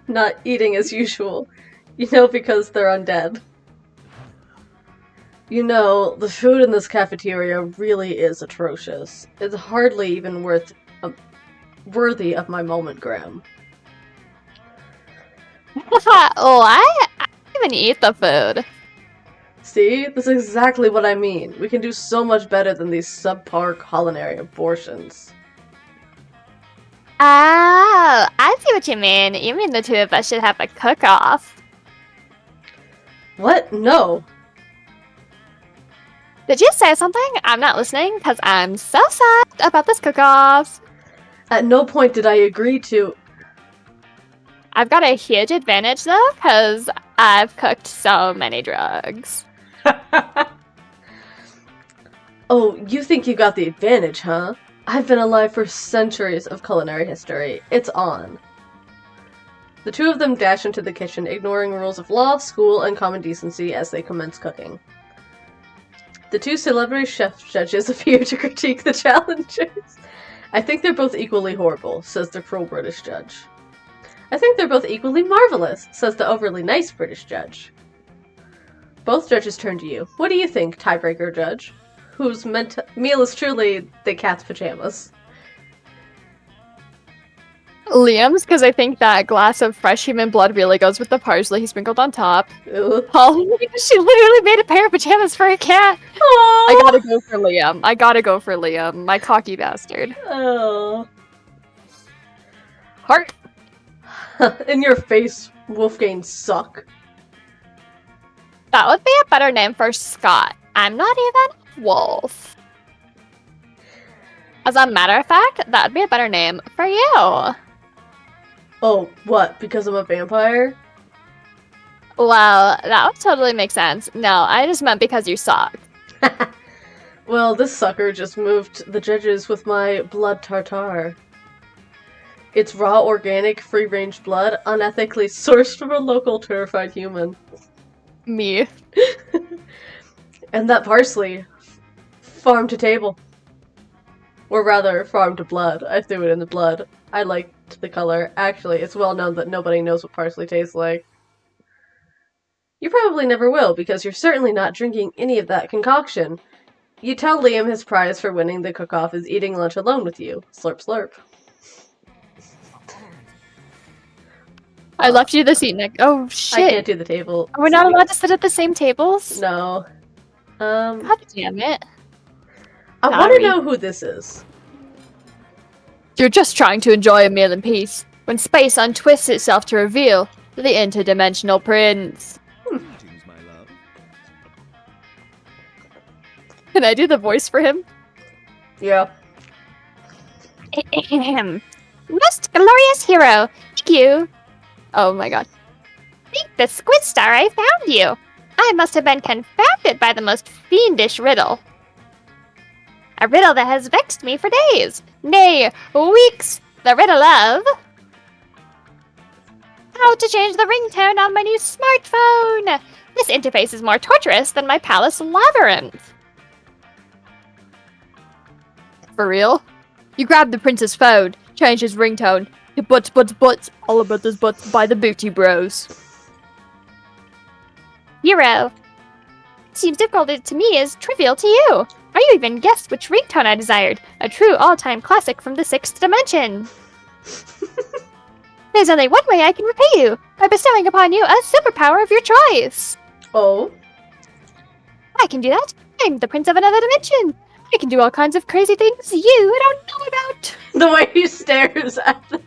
not eating as usual. You know, because they're undead. You know, the food in this cafeteria really is atrocious. It's hardly even worthy of my moment, Graham. Oh, I even eat the food. See? That's exactly what I mean. We can do so much better than these subpar culinary abortions. Oh, I see what you mean. You mean the two of us should have a cook-off. What? No. Did you say something? I'm not listening because I'm so sad about this cook-off. At no point did I agree to... I've got a huge advantage though because I've cooked so many drugs. Oh, you think you got the advantage, huh? I've been alive for centuries of culinary history. It's on. The two of them dash into the kitchen, ignoring rules of law, school, and common decency as they commence cooking. The two celebrity chef judges appear to critique the challengers. I think they're both equally horrible, says the cruel British judge. I think they're both equally marvelous, says the overly nice British judge. Both judges turn to you. What do you think, tiebreaker judge? Whose meal is truly the cat's pajamas? Liam's, because I think that glass of fresh human blood really goes with the parsley he sprinkled on top. Ugh. Holly, she literally made a pair of pajamas for a cat. I gotta go for Liam. I gotta go for Liam. My cocky bastard. Oh. Heart. In your face, Wolfgang suck. That would be a better name for Scott. I'm not even Wolf. As a matter of fact, that would be a better name for you. Oh, what? Because I'm a vampire? Well, that would totally make sense. No, I just meant because you suck. Well, this sucker just moved the judges with my blood tartare. It's raw, organic, free-range blood, unethically sourced from a local terrified human. Me. And that parsley, farm to table. Or rather, Farm to Blood. I threw it in the blood. I liked the color. Actually, it's well known that nobody knows what parsley tastes like. You probably never will, because you're certainly not drinking any of that concoction. You tell Liam his prize for winning the cook-off is eating lunch alone with you. Slurp slurp. I left you the seat, Nick. Oh, shit. I can't do the table. Are we not allowed to sit at the same tables? No. God damn it. I want to Sorry. know who this is. You're just trying to enjoy a meal in peace, when space untwists itself to reveal the interdimensional prince. Greetings, my love. Can I do the voice for him? Yeah. Most glorious hero, thank you. Oh my god. Thank the squid star I found you. I must have been confounded by the most fiendish riddle. A riddle that has vexed me for days, nay, weeks. The riddle of how to change the ringtone on my new smartphone. This interface is more torturous than my palace labyrinth. For real? You grab the prince's phone, change his ringtone to butts, all about those butts by the Booty Bros. Hero. Seems difficult to me as trivial to you. Are you even guessed which ringtone I desired? A true all-time classic from the 6th dimension. There's only one way I can repay you, by bestowing upon you a superpower of your choice. Oh. I can do that. I'm the prince of another dimension. I can do all kinds of crazy things you don't know about. The way he stares at them.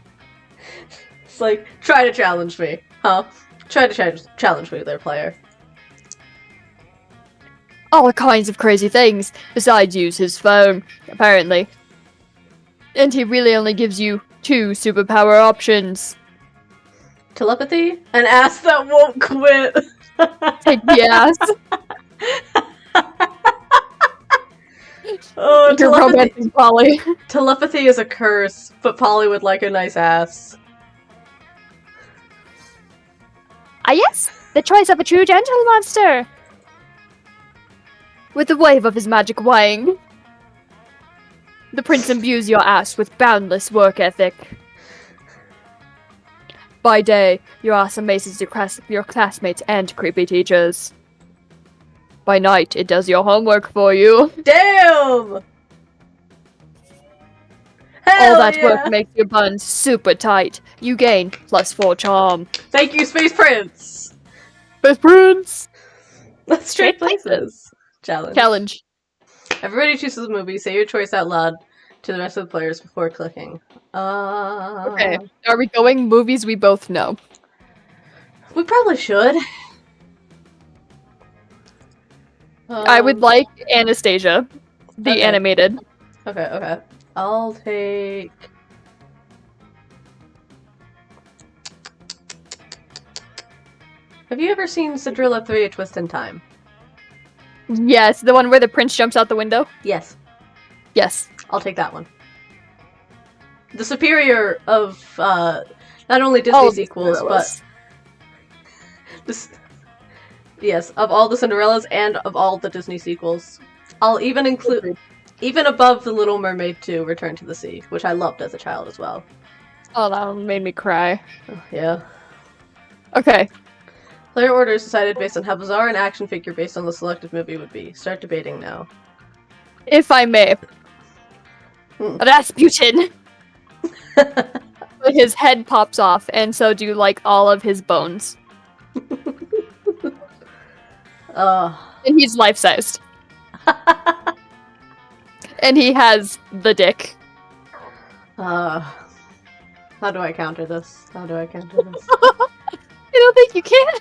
It's like, try to challenge me. Huh? Try to challenge me there, player. All kinds of crazy things, besides use his phone, apparently. And he really only gives you 2 superpower options. Telepathy? An ass that won't quit. Take the ass. Oh, You're telepathy. romancing Polly. Telepathy is a curse, but Polly would like a nice ass. Ah yes, the choice of a true gentle monster. With a wave of his magic wang, the prince imbues your ass with boundless work ethic. By day, your ass amazes your classmates and creepy teachers. By night, it does your homework for you. Damn! Hell All that yeah! work makes your buns super tight. You gain +4 charm. Thank you, Space Prince! Best prince! Let's trade places. Challenge. Everybody chooses a movie. Say your choice out loud to the rest of the players before clicking. Okay. Are we going movies we both know? We probably should. I would like Anastasia, the Okay. animated. Okay. I'll take... Have you ever seen Cinderella 3: A Twist in Time? Yes, the one where the prince jumps out the window? Yes. Yes. I'll take that one. The superior of, not only Disney All the sequels, Cinderellas. but... Yes, of all the Cinderellas and of all the Disney sequels. I'll even include... Even above The Little Mermaid 2, Return to the Sea, which I loved as a child as well. Oh, that one made me cry. Oh, yeah. Okay. Player order is decided based on how bizarre an action figure based on the selected movie would be. Start debating now. If I may. Rasputin! His head pops off, and so do, like, all of his bones. And he's life-sized. And he has the dick. How do I counter this? I don't think you can.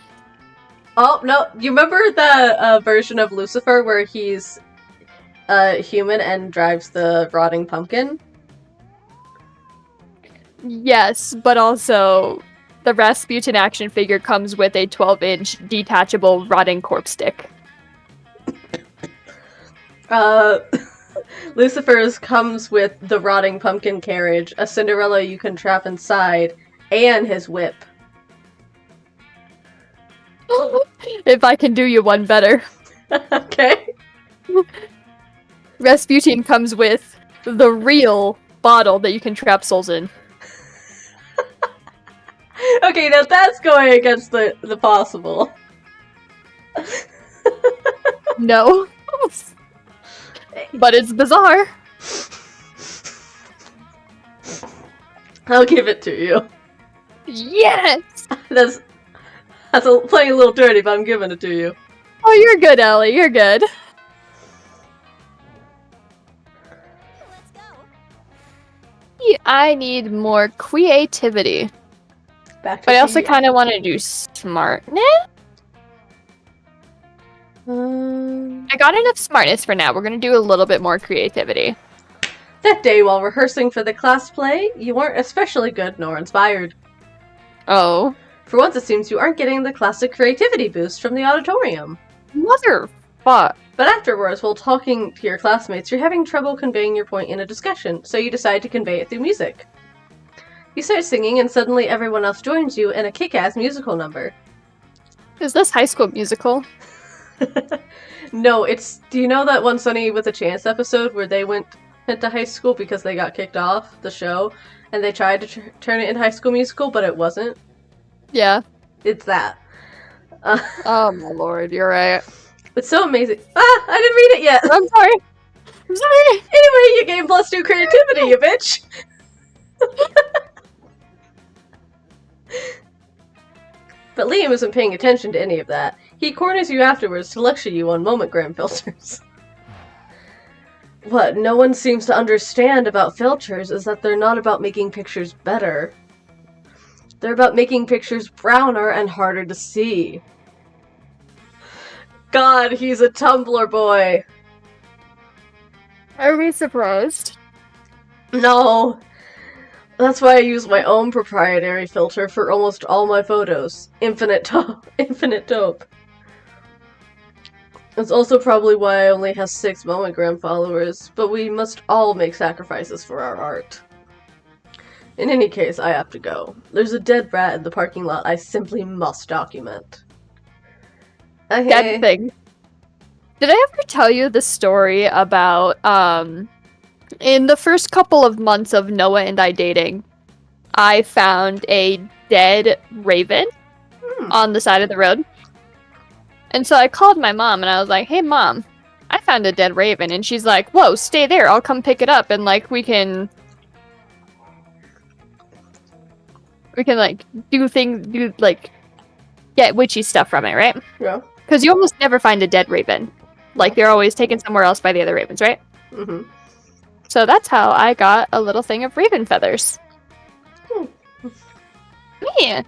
Oh, no. You remember the version of Lucifer where he's human and drives the rotting pumpkin? Yes, but also the Rasputin action figure comes with a 12-inch detachable rotting corpse stick. Lucifer's comes with the rotting pumpkin carriage, a Cinderella you can trap inside, and his whip. If I can do you one better. Okay. Rasputin comes with the real bottle that you can trap souls in. Okay, now that's going against the possible. No. But it's bizarre. I'll give it to you. Yes! That's playing a little dirty, but I'm giving it to you. Oh, you're good, Ellie. You're good. Let's go. I need more creativity. Back to But I also CDI. kind of want to do smartness. I got enough smartness for now. We're going to do a little bit more creativity. That day, while rehearsing for the class play, you weren't especially good nor inspired. Oh. For once, it seems you aren't getting the classic creativity boost from the auditorium. Mother fuck. But afterwards, while talking to your classmates, you're having trouble conveying your point in a discussion, so you decide to convey it through music. You start singing, and suddenly everyone else joins you in a kick-ass musical number. Is this High School Musical? No, it's... Do you know that one Sunny with a Chance episode where they went into high school because they got kicked off the show, and they tried to turn it into High School Musical, but it wasn't? Yeah. It's that. Oh my lord, you're right. It's so amazing. Ah! I didn't read it yet! I'm sorry. I'm sorry. Anyway, you gain +2 creativity, you bitch! But Liam isn't paying attention to any of that. He corners you afterwards to lecture you on momentgram filters. What no one seems to understand about filters is that they're not about making pictures better. They're about making pictures browner and harder to see. God, he's a Tumblr boy. Are we surprised? No. That's why I use my own proprietary filter for almost all my photos. Infinite taupe. It's also probably why I only have 6 monogram followers, but we must all make sacrifices for our art. In any case, I have to go. There's a dead rat in the parking lot I simply must document. Okay. That thing. Did I ever tell you the story about, in the first couple of months of Noah and I dating, I found a dead raven on the side of the road. And so I called my mom and I was like, hey mom, I found a dead raven. And she's like, whoa, stay there. I'll come pick it up and like we can like get witchy stuff from it, right? Yeah. Because you almost never find a dead raven. Like they're always taken somewhere else by the other ravens, right? Mm-hmm. So that's how I got a little thing of raven feathers. Yeah.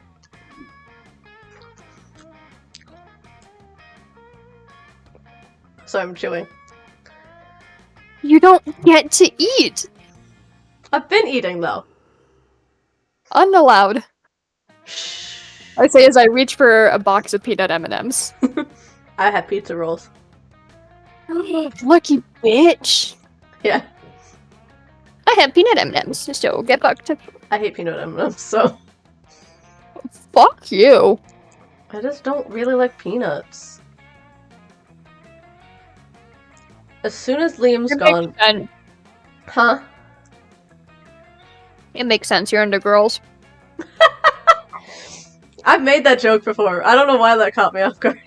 So I'm chewing. You don't get to eat. I've been eating though. Unallowed. I say as I reach for a box of peanut M&Ms. I have pizza rolls. Lucky bitch. Yeah. I have peanut M&Ms, so get back to... I hate peanut M&Ms, so... Fuck you. I just don't really like peanuts. As soon as Liam's gone... Huh? It makes sense, you're into girls. I've made that joke before. I don't know why that caught me off guard.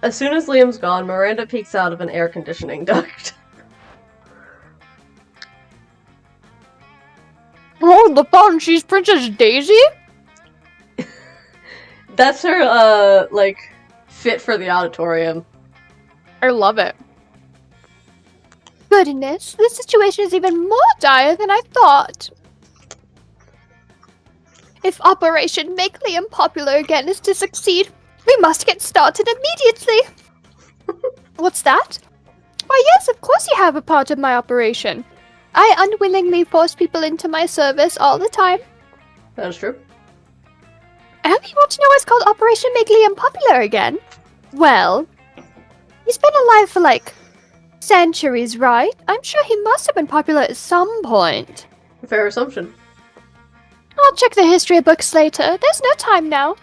As soon as Liam's gone, Miranda peeks out of an air conditioning duct. Oh, the phone, she's Princess Daisy? That's her, like, fit for the auditorium. I love it. Goodness, the situation is even more dire than I thought. If Operation Make Liam Popular Again is to succeed, we must get started immediately. What's that? Why, yes, of course you have a part of my operation. I unwillingly force people into my service all the time. That's true. And you want to know why it's called Operation Make Liam Popular Again? Well, he's been alive for, like, centuries, right? I'm sure he must have been popular at some point. Fair assumption. I'll check the history books later. There's no time now.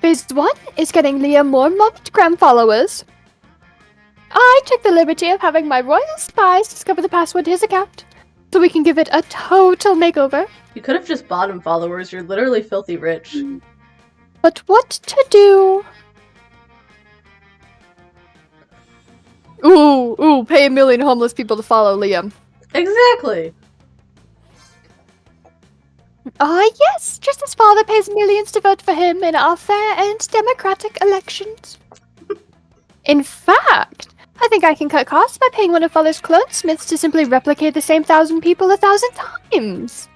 Phase 1 is getting Liam more monogram followers. I took the liberty of having my royal spies discover the password to his account, so we can give it a total makeover. You could have just bought him followers. You're literally filthy rich. But what to do? Ooh, pay 1 million homeless people to follow Liam. Exactly. Yes, just as father pays millions to vote for him in our fair and democratic elections. In fact, I think I can cut costs by paying one of father's clothesmiths to simply replicate the same 1,000 people 1,000 times.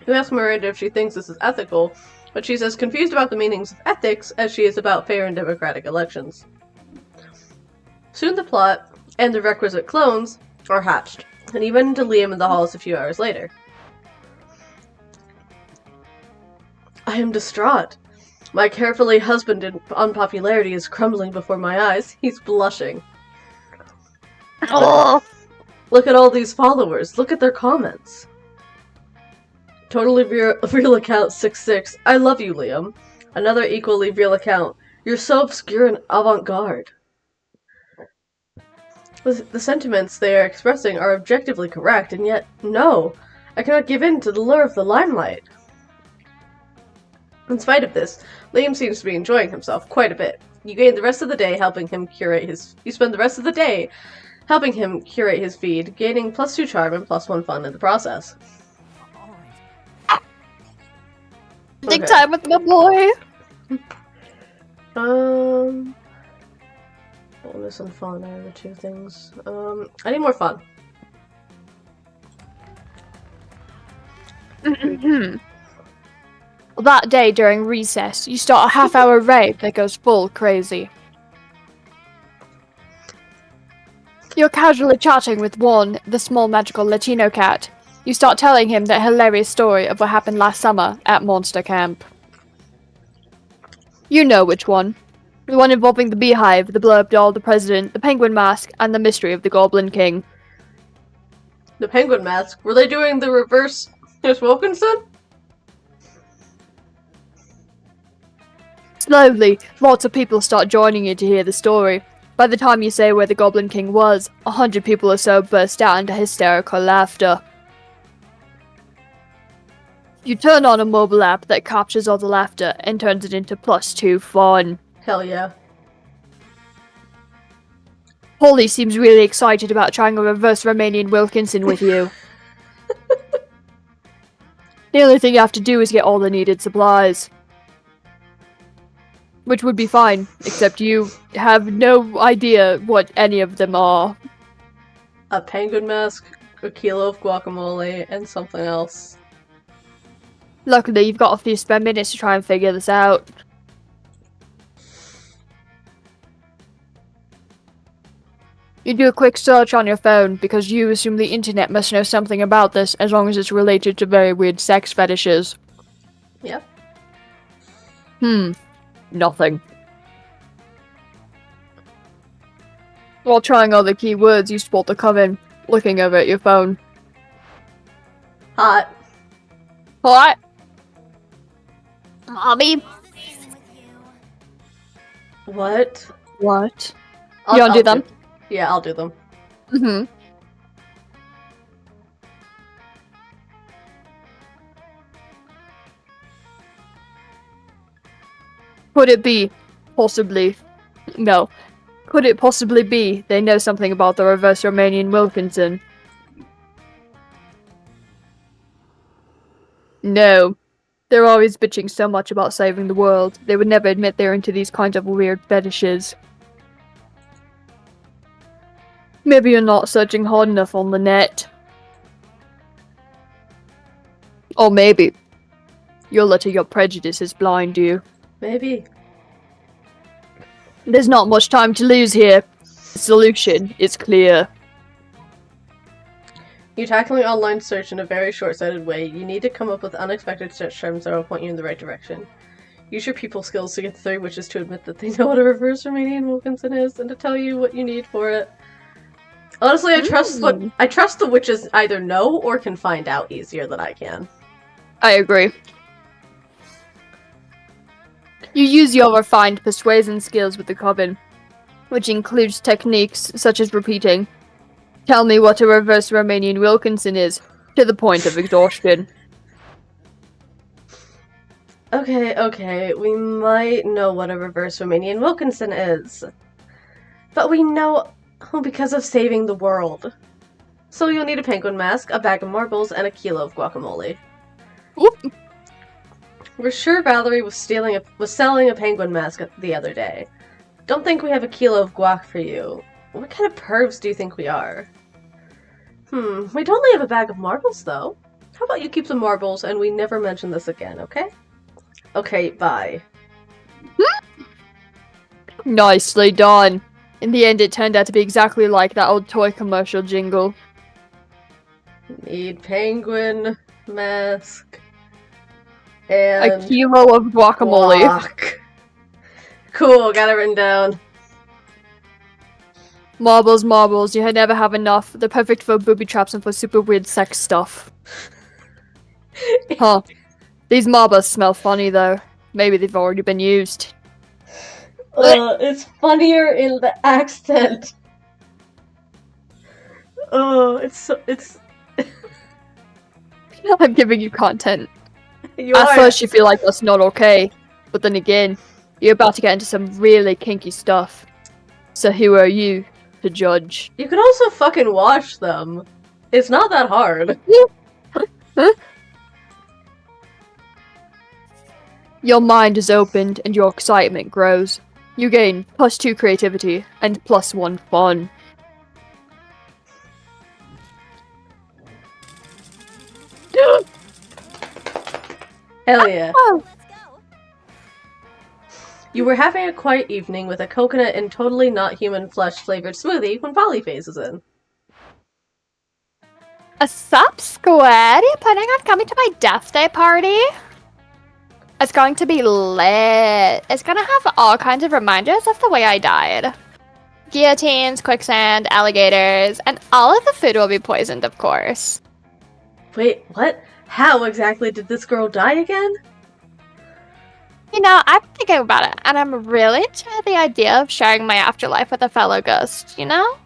You ask Miranda if she thinks this is ethical, but she's as confused about the meanings of ethics as she is about fair and democratic elections. Soon the plot, and the requisite clones, are hatched, and even into Liam in the halls a few hours later. I am distraught. My carefully husbanded unpopularity is crumbling before my eyes. He's blushing. Oh, Look at all these followers. Look at their comments. Totally real account 66. I love you, Liam. Another equally real account. You're so obscure and avant-garde. The sentiments they are expressing are objectively correct, and yet, no. I cannot give in to the lure of the limelight. In spite of this, Liam seems to be enjoying himself quite a bit. You spend the rest of the day helping him curate his feed, gaining +2 charm and +1 fun in the process. Big Okay. time with my boy. Bonus and fun are the two things. I need more fun. That day during recess, you start a half-hour rave that goes full crazy. You're casually chatting with Juan, the small magical Latino cat. You start telling him that hilarious story of what happened last summer at Monster Camp. You know which one. The one involving the beehive, the blow-up doll, the president, the penguin mask, and the mystery of the Goblin King. The penguin mask. Were they doing the reverse Miss Wilkinson? Slowly, lots of people start joining you to hear the story. By the time you say where the Goblin King was, 100 people or so burst out into hysterical laughter. You turn on a mobile app that captures all the laughter and turns it into +2 fun. Hell yeah. Holly seems really excited about trying a reverse Romanian Wilkinson with you. The only thing you have to do is get all the needed supplies. Which would be fine, except you have no idea what any of them are. A penguin mask, a kilo of guacamole, and something else. Luckily, you've got a few spare minutes to try and figure this out. You do a quick search on your phone, because you assume the internet must know something about this, as long as it's related to very weird sex fetishes. Yep. Nothing. While trying all the keywords, you spot the Coven, looking over at your phone. Hot. What? Mommy. What? What? You wanna do them? Yeah, I'll do them. Mm-hmm. Could it be, possibly, no, could it possibly be they know something about the reverse Romanian Wilkinson? No. They're always bitching so much about saving the world, they would never admit they're into these kinds of weird fetishes. Maybe you're not searching hard enough on the net. Or maybe you're letting your prejudices blind you. Maybe. There's not much time to lose here. The solution is clear. You're tackling online search in a very short-sighted way. You need to come up with unexpected search terms that will point you in the right direction. Use your people skills to get the three witches to admit that they know what a reverse Romanian Wilkinson is and to tell you what you need for it. Honestly, I trust the witches either know or can find out easier than I can. I agree. You use your refined persuasion skills with the Coven. which includes techniques such as repeating, "Tell me what a reverse Romanian Wilkinson is," to the point of exhaustion. Okay, we might know what a reverse Romanian Wilkinson is. But we know because of saving the world. So you'll need a penguin mask, a bag of marbles, and a kilo of guacamole. Oop. We're sure Valerie was selling a penguin mask the other day. Don't think we have a kilo of guac for you. What kind of pervs do you think we are? We'd only have a bag of marbles, though. How about you keep some marbles and we never mention this again, okay? Okay, bye. Nicely done. In the end, it turned out to be exactly like that old toy commercial jingle. Need penguin mask and A kilo of guacamole. guac. Cool, got it written down. Marbles, you never have enough. They're perfect for booby traps and for super weird sex stuff. Huh. These marbles smell funny though. Maybe they've already been used. It's funnier in the accent. It's I'm giving you content. you At are. first you feel like that's not okay, but then again, you're about to get into some really kinky stuff. So who are you to judge? You can also fucking wash them. It's not that hard. Your mind is opened and your excitement grows. You gain +2 creativity and +1 fun. Hell yeah. Oh, Let's go. You were having a quiet evening with a coconut and totally not human flesh flavored smoothie when Polly phases in. A sup, Squid? You planning on coming to my death day party? It's going to be lit. It's gonna have all kinds of reminders of the way I died. Guillotines, quicksand, alligators, and all of the food will be poisoned, of course. Wait, what? How exactly did this girl die again? You know, I've been thinking about it, and I'm really into the idea of sharing my afterlife with a fellow ghost, you know?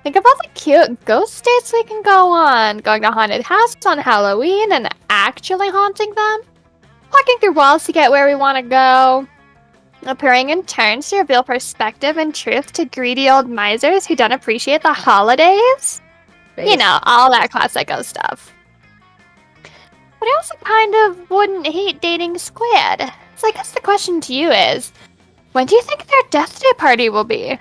Think of all the cute ghost dates we can go on, going to haunted houses on Halloween and actually haunting them, walking through walls to get where we want to go, appearing in turns to reveal perspective and truth to greedy old misers who don't appreciate the holidays. You know, all that classic ghost stuff. But I also kind of wouldn't hate dating Squid. So I guess the question to you is, when do you think their death day party will be?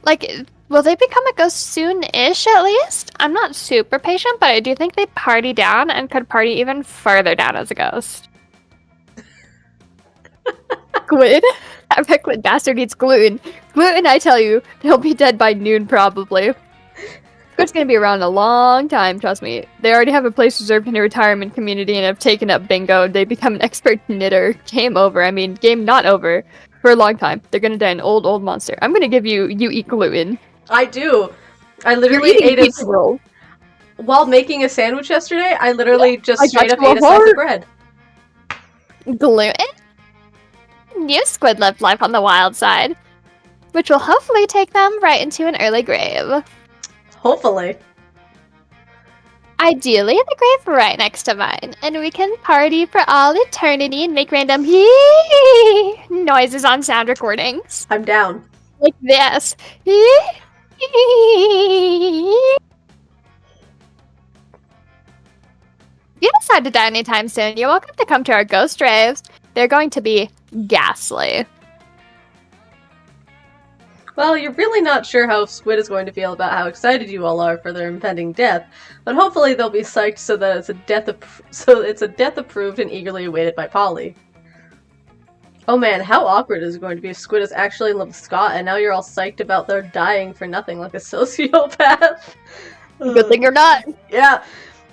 Like, will they become a ghost soon-ish at least? I'm not super patient, but I do think they party down and could party even further down as a ghost. Squid? That Reckless bastard eats gluten. Gluten, I tell you, they'll be dead by noon probably. Squid's gonna be around a long time, trust me. They already have a place reserved in a retirement community and have taken up bingo. They become an expert knitter. Game over. I mean, game not over. For a long time. They're gonna die an old monster. I'm gonna give you eat gluten. I do. I You're literally eating ate pizza roll. while making a sandwich yesterday. I literally just I straight got up you a ate a slice heart. of bread. Gluten? New Squid lived life on the wild side, which will hopefully take them right into an early grave. Hopefully. Ideally, the grave right next to mine, and we can party for all eternity and make random hee noises on sound recordings. I'm down. Like this. If you decide to die anytime soon, you're welcome to come to our ghost raves. They're going to be ghastly. Well, you're really not sure how Squid is going to feel about how excited you all are for their impending death, but hopefully they'll be psyched so that it's a death approved and eagerly awaited by Polly. Oh man, how awkward is it going to be if Squid is actually in love with Scott and now you're all psyched about their dying for nothing like a sociopath? Good thing you're not. Yeah,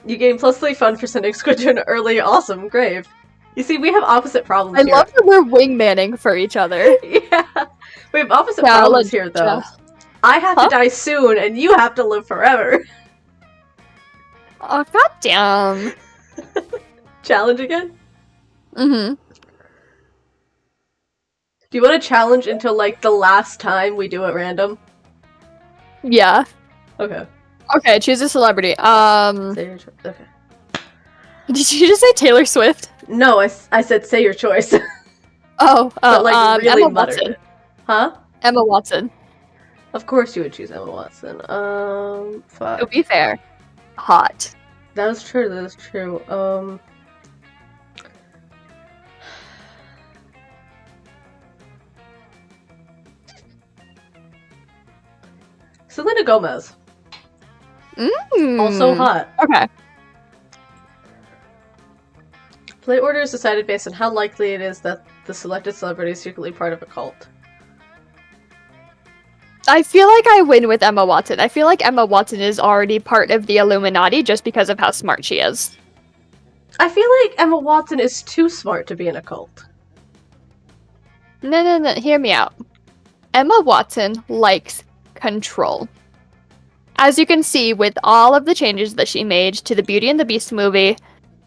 you gain +3 fun for sending Squid to an early, awesome grave. You see, we have opposite problems I here. love that we're wingmanning for each other. Yeah, we have opposite Yeah, problems like, here, though. yeah. I have to die soon, and you have to live forever. Oh, goddamn. Challenge again? Mm-hmm. Do you want to challenge until, like, the last time we do it random? Yeah. Okay. Okay, choose a celebrity. Say your choice. Okay. Did you just say Taylor Swift? No, I said say your choice. But, like, really Emma muttered Watson. it. Huh? Emma Watson. Of course you would choose Emma Watson. To Fuck. be fair, hot. That is true, that is true. Selena Gomez. Also hot. Okay. Play order is decided based on how likely it is that the selected celebrity is secretly part of a cult. I feel like I win with Emma Watson. I feel like Emma Watson is already part of the Illuminati just because of how smart she is. I feel like Emma Watson is too smart to be in a cult. No, hear me out. Emma Watson likes control. As you can see with all of the changes that she made to the Beauty and the Beast movie,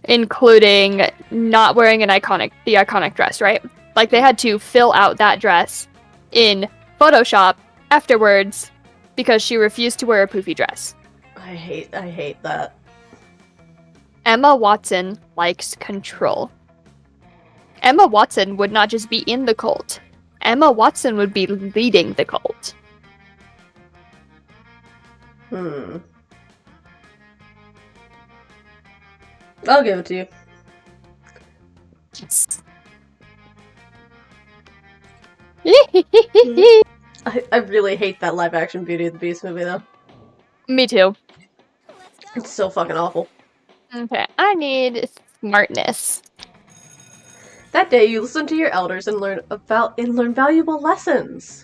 including not wearing the iconic dress, right? Like they had to fill out that dress in Photoshop afterwards because she refused to wear a poofy dress. I hate that. Emma Watson likes control. Emma Watson would not just be in the cult. Emma Watson would be leading the cult. I'll give it to you. Yes. I really hate that live action Beauty and the Beast movie though. Me too. It's so fucking awful. Okay, I need smartness. That day you listen to your elders and learn valuable lessons.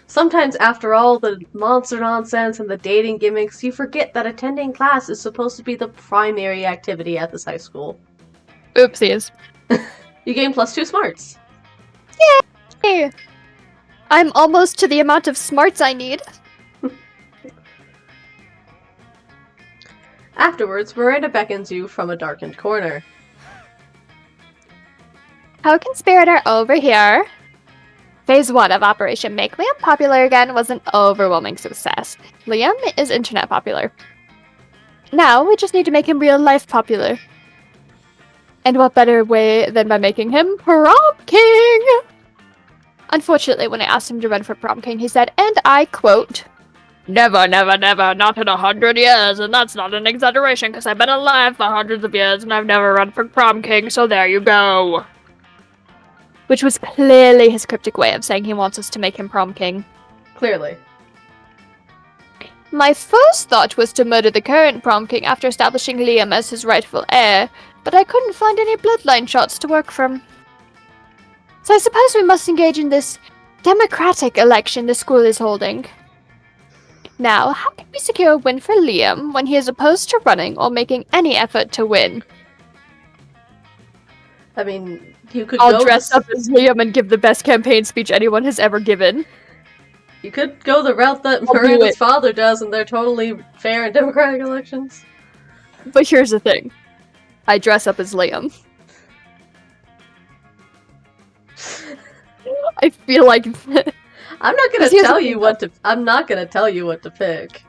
Sometimes after all the monster nonsense and the dating gimmicks, you forget that attending class is supposed to be the primary activity at this high school. Oopsies. You gain +2 smarts. Yay! I'm almost to the amount of smarts I need. Afterwards, Miranda beckons you from a darkened corner. How conspirator over here? Phase 1 of Operation Make Liam Popular Again was an overwhelming success. Liam is internet popular. Now we just need to make him real life popular. And what better way than by making him Prom King? Unfortunately, when I asked him to run for Prom King, he said, and I quote, Never, never, never, not in 100 years, and that's not an exaggeration because I've been alive for hundreds of years and I've never run for Prom King, so there you go. Which was clearly his cryptic way of saying he wants us to make him Prom King. Clearly. My first thought was to murder the current Prom King after establishing Liam as his rightful heir, but I couldn't find any bloodline shots to work from. So I suppose we must engage in this democratic election the school is holding. Now, how can we secure a win for Liam when he is opposed to running or making any effort to win? I mean, you could I'll dress up as Liam and give the best campaign speech anyone has ever given. You could go the route that I'll do Miranda's it. father does, and they're totally fair and democratic elections. But here's the thing. I dress up as Liam. I feel like I'm not gonna here's tell the you thing, what to. I'm not gonna tell you what to pick.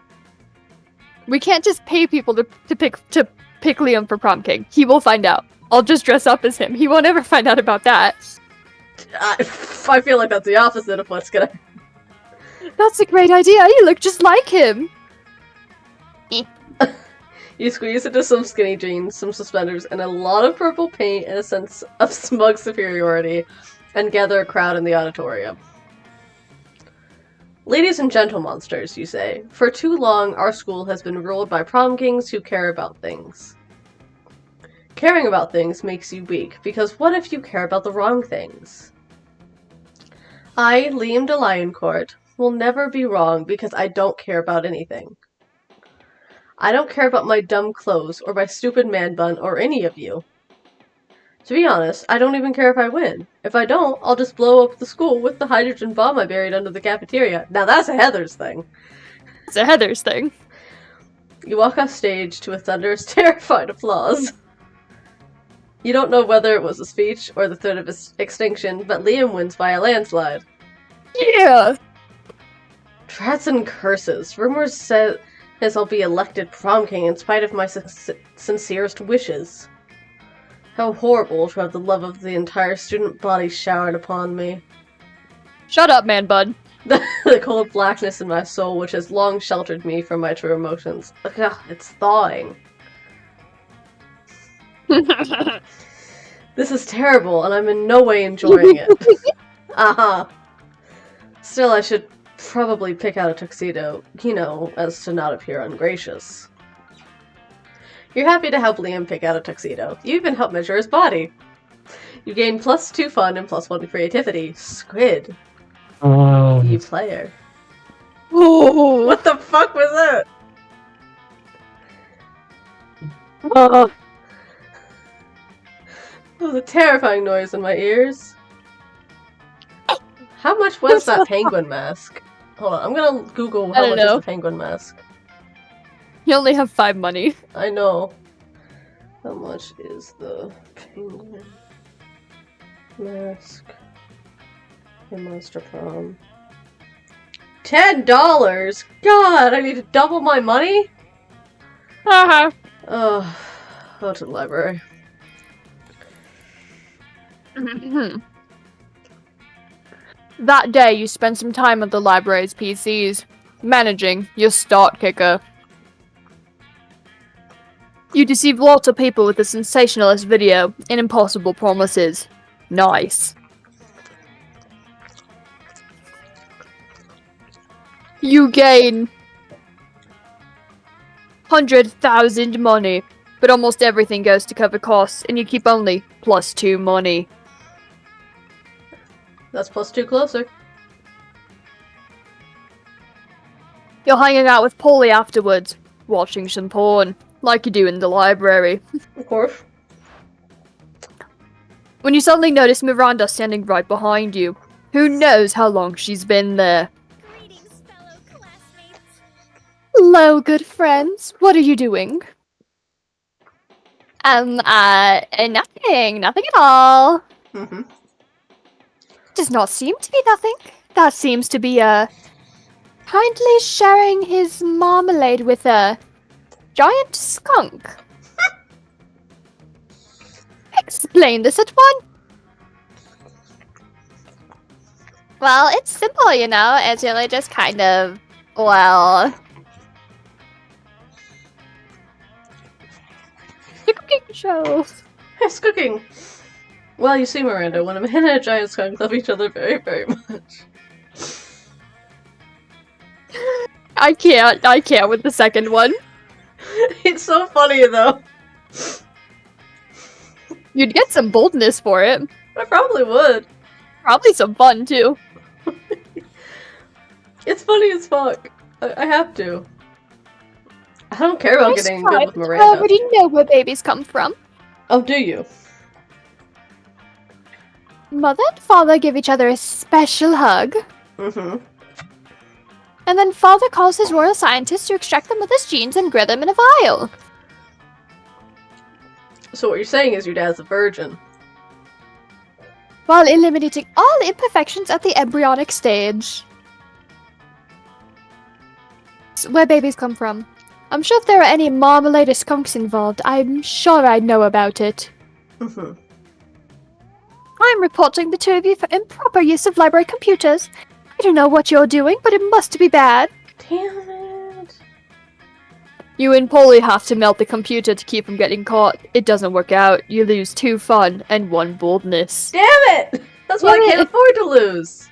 we can't just pay people to pick Liam for Prom King. He will find out. I'll just dress up as him. He won't ever find out about that. I feel like that's the opposite of what's gonna. That's a great idea. You look just like him. You squeeze into some skinny jeans, some suspenders, and a lot of purple paint and a sense of smug superiority, and gather a crowd in the auditorium. Ladies and gentle monsters, you say. For too long, our school has been ruled by prom kings who care about things. Caring about things makes you weak, because what if you care about the wrong things? I, Liam de Lioncourt, will never be wrong because I don't care about anything. I don't care about my dumb clothes, or my stupid man bun, or any of you. To be honest, I don't even care if I win. If I don't, I'll just blow up the school with the hydrogen bomb I buried under the cafeteria. Now that's a Heather's thing. It's a Heather's thing. You walk off stage to a thunderous, terrified applause. You don't know whether it was a speech or the threat of extinction, but Liam wins by a landslide. Yeah! Trats and curses. Rumors says I'll be elected prom king in spite of my sincerest wishes. How horrible to have the love of the entire student body showered upon me. Shut up, man bud. The cold blackness in my soul, which has long sheltered me from my true emotions. Ugh, it's thawing. This is terrible, and I'm in no way enjoying it. Still, I should probably pick out a tuxedo, you know, as to not appear ungracious. You're happy to help Liam pick out a tuxedo. You even help measure his body. You gain +2 fun and +1 creativity. Squid. You player. Oh. What the fuck was that? Uh, That was a terrifying noise in my ears. How much was that penguin mask? Hold on, I'm gonna Google how much is the penguin mask. you only have 5 money. I know. How much is the penguin mask in Monster Prom? $10! God, I need to double my money? Haha. Ugh. Go to the library. That day, you spent some time at the library's PCs, managing your start kicker. You deceived lots of people with a sensationalist video and impossible promises. Nice. You gain 100,000 money, but almost everything goes to cover costs, and you keep only +2 money. That's +2 closer. You're hanging out with Polly afterwards, watching some porn, like you do in the library. Of course. When you suddenly notice Miranda standing right behind you. Who knows how long she's been there? Greetings, fellow classmates. Hello, good friends. What are you doing? Nothing at all. Mm-hmm. Does not seem to be nothing. That seems to be, kindly sharing his marmalade with a giant skunk. Explain this at once. Well, it's simple, you know. It's really just kind of, well, The cooking show. Yes, cooking! Well, you see, Miranda, when a man and a giant skunk love each other very, very much. I can't with the second one. It's so funny, though. You'd get some boldness for it. I probably would. Probably some fun, too. It's funny as fuck. I have to. I don't care about getting good with I Miranda. already know where babies come from. Oh, do you? Mother and father give each other a special hug, Mm-hmm. and then father calls his royal scientist to extract the mother's genes and grow them in a vial. So what you're saying is your dad's a virgin. While eliminating all imperfections at the embryonic stage. It's where babies come from. I'm sure if there are any marmalade or skunks involved, I'm sure I'd know about it. Mm-hmm. I'm reporting the two of you for improper use of library computers. I don't know what you're doing, but it must be bad. Damn it. You and Polly have to melt the computer to keep from getting caught. It doesn't work out. You lose 2 fun and 1 boldness. Damn it! That's why I can't afford to lose.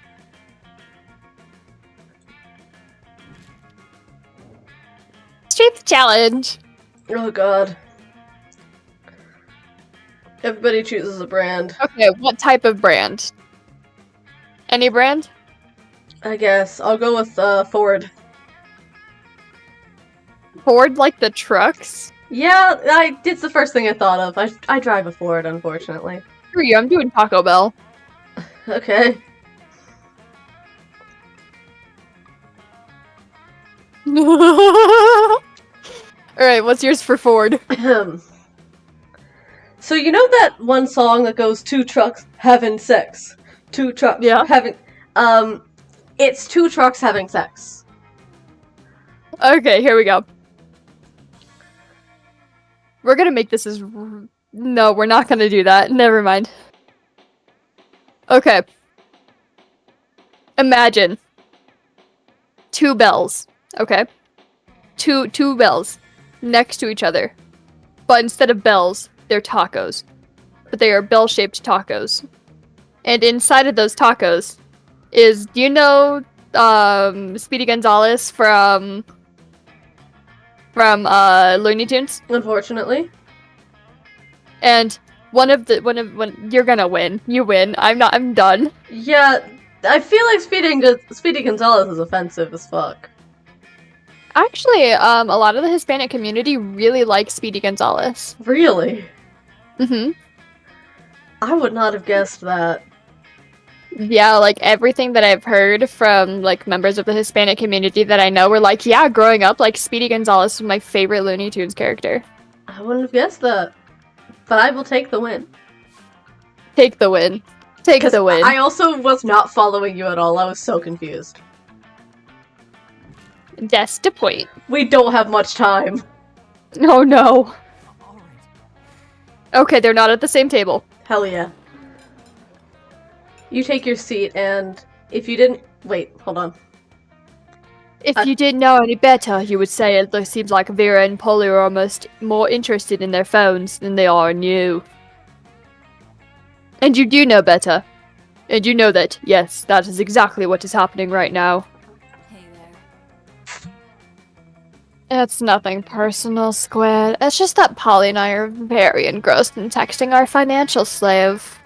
strength challenge. Oh god. Everybody chooses a brand. Okay, what type of brand? Any brand? I guess. I'll go with Ford. Ford, like the trucks? Yeah, it's the first thing I thought of. I drive a Ford, unfortunately. Screw you, I'm doing Taco Bell. Okay. Alright, what's yours for Ford? So you know that one song that goes, two trucks having sex? Two trucks having... It's two trucks having sex. Okay, here we go. We're gonna make this as... No, we're not gonna do that. Never mind. Okay. Imagine. 2 bells. Okay? Two bells. Next to each other. But instead of bells, they're tacos. But they are bell-shaped tacos. And inside of those tacos is... Do you know Speedy Gonzales from Looney Tunes? Unfortunately. And you're gonna win. You win. I'm done. Yeah, I feel like Speedy Gonzales is offensive as fuck. Actually, a lot of the Hispanic community really likes Speedy Gonzales. Really? Mm-hmm. I would not have guessed that. Yeah, like everything that I've heard from like members of the Hispanic community that I know were like, yeah, growing up, like Speedy Gonzales was my favorite Looney Tunes character. I wouldn't have guessed that. But I will take the win. Take the win. Take the win. I also was not following you at all. I was so confused. That's the point. We don't have much time. Oh no. Okay, they're not at the same table. Hell yeah. You take your seat, and if you didn't... Wait, hold on. If you didn't know any better, you would say it seems like Vera and Polly are almost more interested in their phones than they are in you. And you do know better. And you know that, yes, that is exactly what is happening right now. Hey there. It's nothing personal, Squid. It's just that Polly and I are very engrossed in texting our financial slave.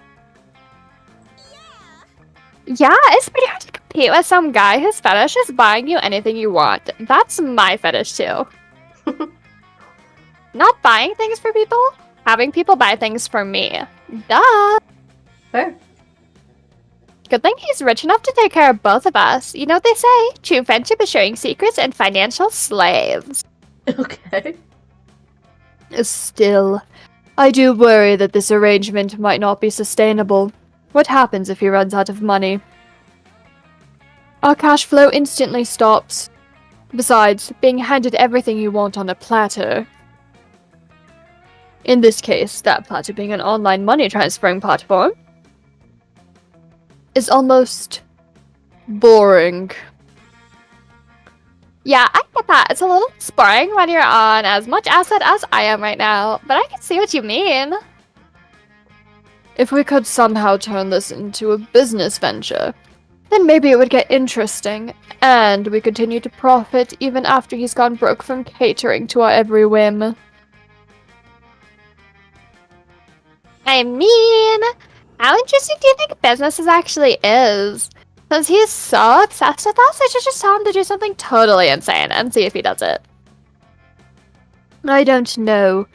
Yeah, it's pretty hard to compete with some guy whose fetish is buying you anything you want. That's my fetish too. Not buying things for people, having people buy things for me. Duh. Fair. Good thing he's rich enough to take care of both of us. You know what they say? True friendship is sharing secrets and financial slaves. Okay. Still, I do worry that this arrangement might not be sustainable. What happens if he runs out of money? Our cash flow instantly stops. Besides, being handed everything you want on a platter. In this case, that platter being an online money transferring platform, is almost boring. Yeah, I get that. It's a little boring when you're on as much asset as I am right now, but I can see what you mean. If we could somehow turn this into a business venture, then maybe it would get interesting, and we continue to profit even after he's gone broke from catering to our every whim. I mean, how interesting do you think business actually is? Since he's so obsessed with us, I should just tell him to do something totally insane and see if he does it. I don't know.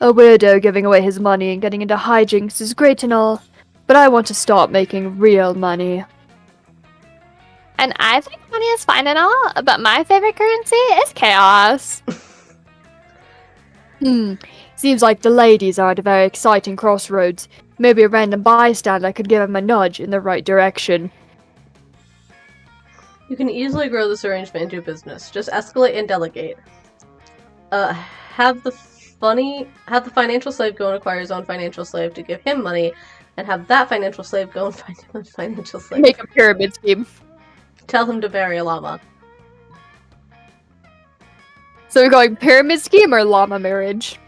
A weirdo giving away his money and getting into hijinks is great and all, but I want to start making real money. And I think money is fine and all, but my favorite currency is chaos. Seems like the ladies are at a very exciting crossroads. Maybe a random bystander could give him a nudge in the right direction. You can easily grow this arrangement into a business. Just escalate and delegate. Have the financial slave go and acquire his own financial slave to give him money, and have that financial slave go and find him a financial slave. Make a pyramid scheme. Tell him to marry a llama. So we're going pyramid scheme or llama marriage?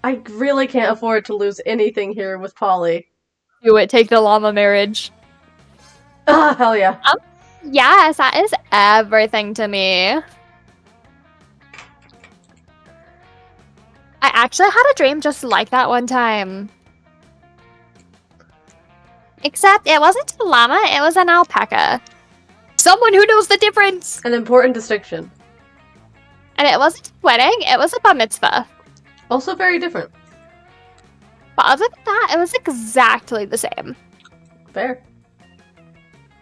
I really can't afford to lose anything here with Polly. Do it, take the llama marriage. Ah, hell yeah. Yes, that is everything to me. I actually had a dream just like that one time. Except it wasn't a llama, it was an alpaca. Someone who knows the difference! An important distinction. And it wasn't a wedding, it was a bar mitzvah. Also very different. But other than that, it was exactly the same. Fair.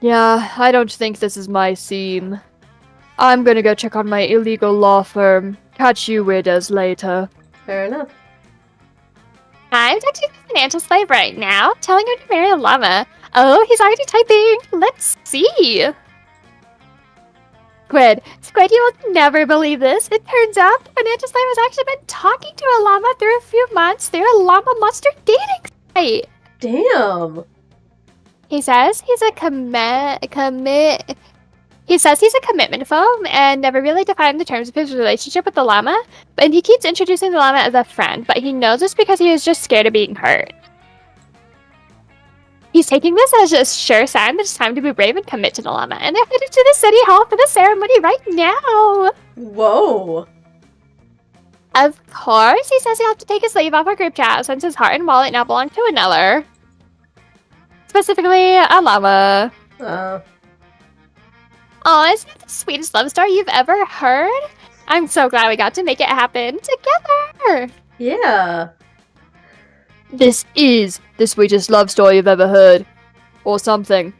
Yeah, I don't think this is my scene. I'm gonna go check on my illegal law firm. Catch you weirdos later. Fair enough. I'm texting the financial slave right now, telling him to marry a llama. Oh, he's already typing. Let's see. Squid, you will never believe this. It turns out the financial slave has actually been talking to a llama through a few months through a llama monster dating site. Damn. He says he's a He says he's a commitment foam and never really defined the terms of his relationship with the llama, and he keeps introducing the llama as a friend, but he knows it's because he is just scared of being hurt. He's taking this as a sure sign that it's time to be brave and commit to the llama, and they're headed to the city hall for the ceremony right now. Whoa. Of course, he says he'll have to take his sleeve off our group chat since his heart and wallet now belong to another. Specifically, a llama. Oh, isn't it the sweetest love story you've ever heard? I'm so glad we got to make it happen together. Yeah. This is the sweetest love story you've ever heard. Or something.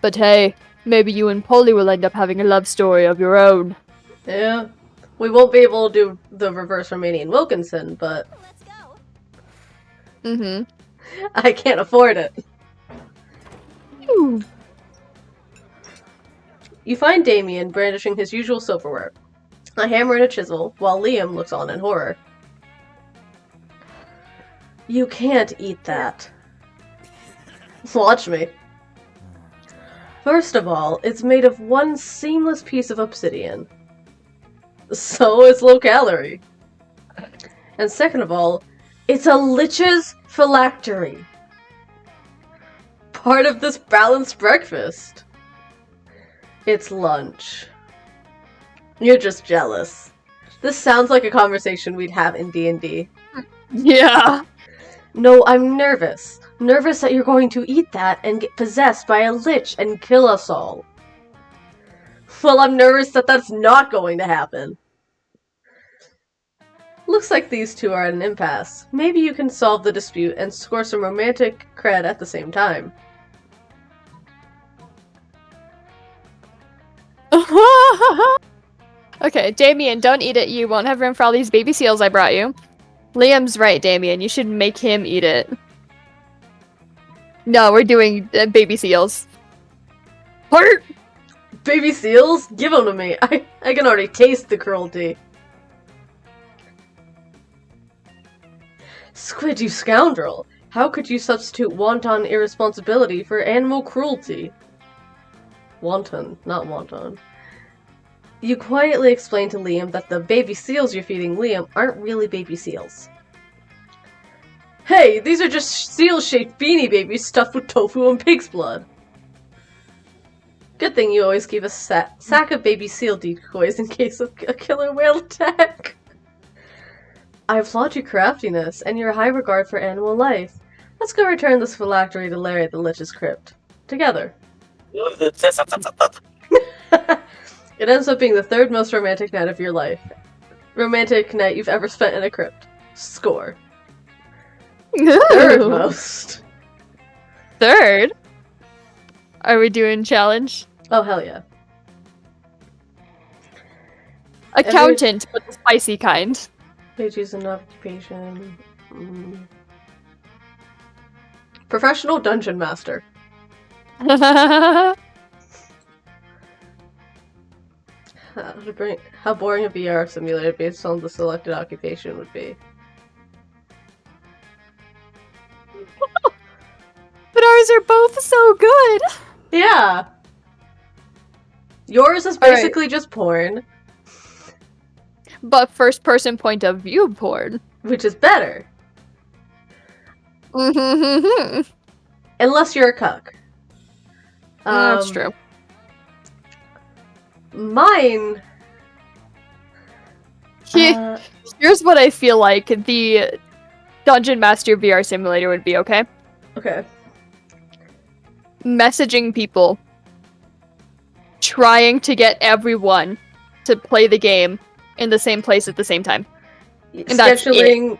But hey, maybe you and Polly will end up having a love story of your own. Yeah. We won't be able to do the reverse Romanian Wilkinson, but Let's go. Mm-hmm. I can't afford it. Ooh. You find Damien brandishing his usual silverware, a hammer and a chisel, while Liam looks on in horror. You can't eat that. Watch me. First of all, it's made of one seamless piece of obsidian. So it's low calorie. And second of all, it's a lich's phylactery. Part of this balanced breakfast. It's lunch. You're just jealous. This sounds like a conversation we'd have in D&D. Yeah. No, I'm nervous. Nervous that you're going to eat that and get possessed by a lich and kill us all. Well, I'm nervous that that's not going to happen. Looks like these two are at an impasse. Maybe you can solve the dispute and score some romantic cred at the same time. Okay, Damien, don't eat it. You won't have room for all these baby seals I brought you. Liam's right, Damien. You should make him eat it. No, we're doing baby seals. Heart! Baby seals? Give them to me. I can already taste the cruelty. Squid, you scoundrel! How could you substitute wanton irresponsibility for animal cruelty? Wanton, not wanton. You quietly explain to Liam that the baby seals you're feeding Liam aren't really baby seals. Hey, these are just seal-shaped beanie babies stuffed with tofu and pig's blood. Good thing you always keep a sack of baby seal decoys in case of a killer whale attack. I applaud your craftiness and your high regard for animal life. Let's go return this phylactery to Larry at the Lich's crypt. Together. It ends up being the third most romantic night of your life. Romantic night you've ever spent in a crypt. Score. Third most. Third? Are we doing challenge? Oh, hell yeah. Accountant, but the spicy kind. They choose an occupation. Professional dungeon master. How boring a VR simulator based on the selected occupation would be. But ours are both so good! Yeah! Yours is basically just porn, But first person point of view porn. which is better. That's Unless you're a cuck. true. Mine... Here's what I feel like the Dungeon Master VR simulator would be, okay? Okay. Messaging people. Trying to get everyone to play the game in the same place at the same time. And that's Scheduling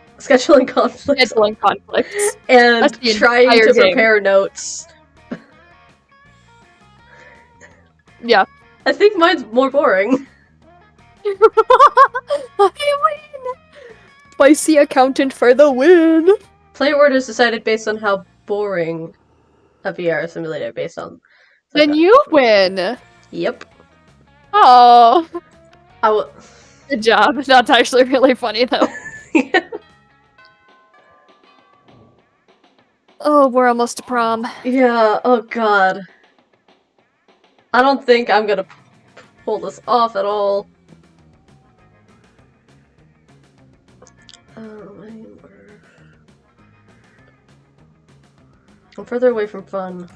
conflicts. Scheduling conflicts. And That's the trying entire to game. prepare notes. Yeah. I think mine's more boring. I win! Spicy accountant for the win! Play order is decided based on how boring a VR simulator based on. Then you win. Yep. Oh, I will. good job. That's actually really funny though. Oh, we're almost to prom. Yeah. Oh God. I don't think I'm gonna pull this off at all. I'm further away from fun.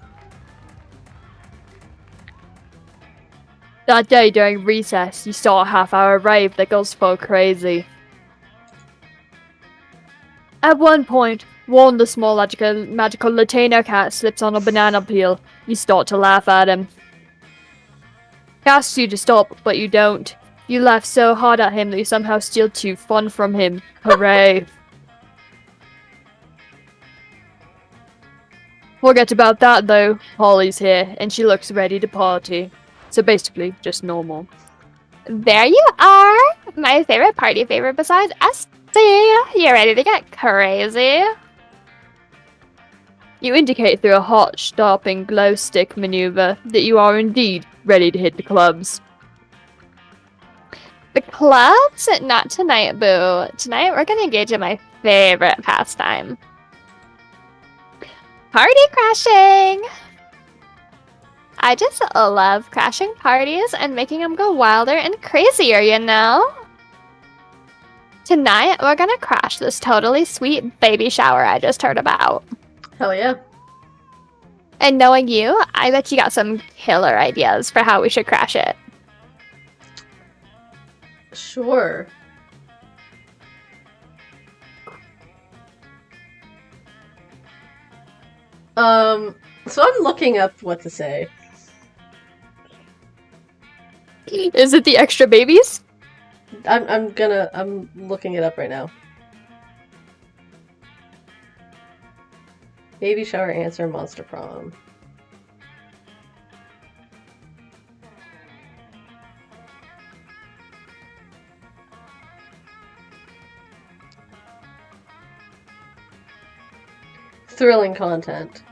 That day during recess, you saw a half-hour rave that goes full crazy. At one point, one the small magical Latino cat slips on a banana peel. You start to laugh at him. He asks you to stop, but you don't. You laugh so hard at him that you somehow steal 2 fun from him. Hooray. Forget about that though. Holly's here, and she looks ready to party. So basically, just normal. There you are! My favorite party favor besides SC! You ready to get crazy? You indicate through a hot, stopping glow stick maneuver that you are indeed ready to hit the clubs. The clubs? Not tonight, boo. Tonight we're gonna engage in my favorite pastime. Party crashing! I just love crashing parties and making them go wilder and crazier, you know? Tonight, we're gonna crash this totally sweet baby shower I just heard about. Hell yeah. And knowing you, I bet you got some killer ideas for how we should crash it. Sure. So I'm looking up what to say. Is it the extra babies? I'm looking it up right now. Baby shower answer monster prom. Thrilling content.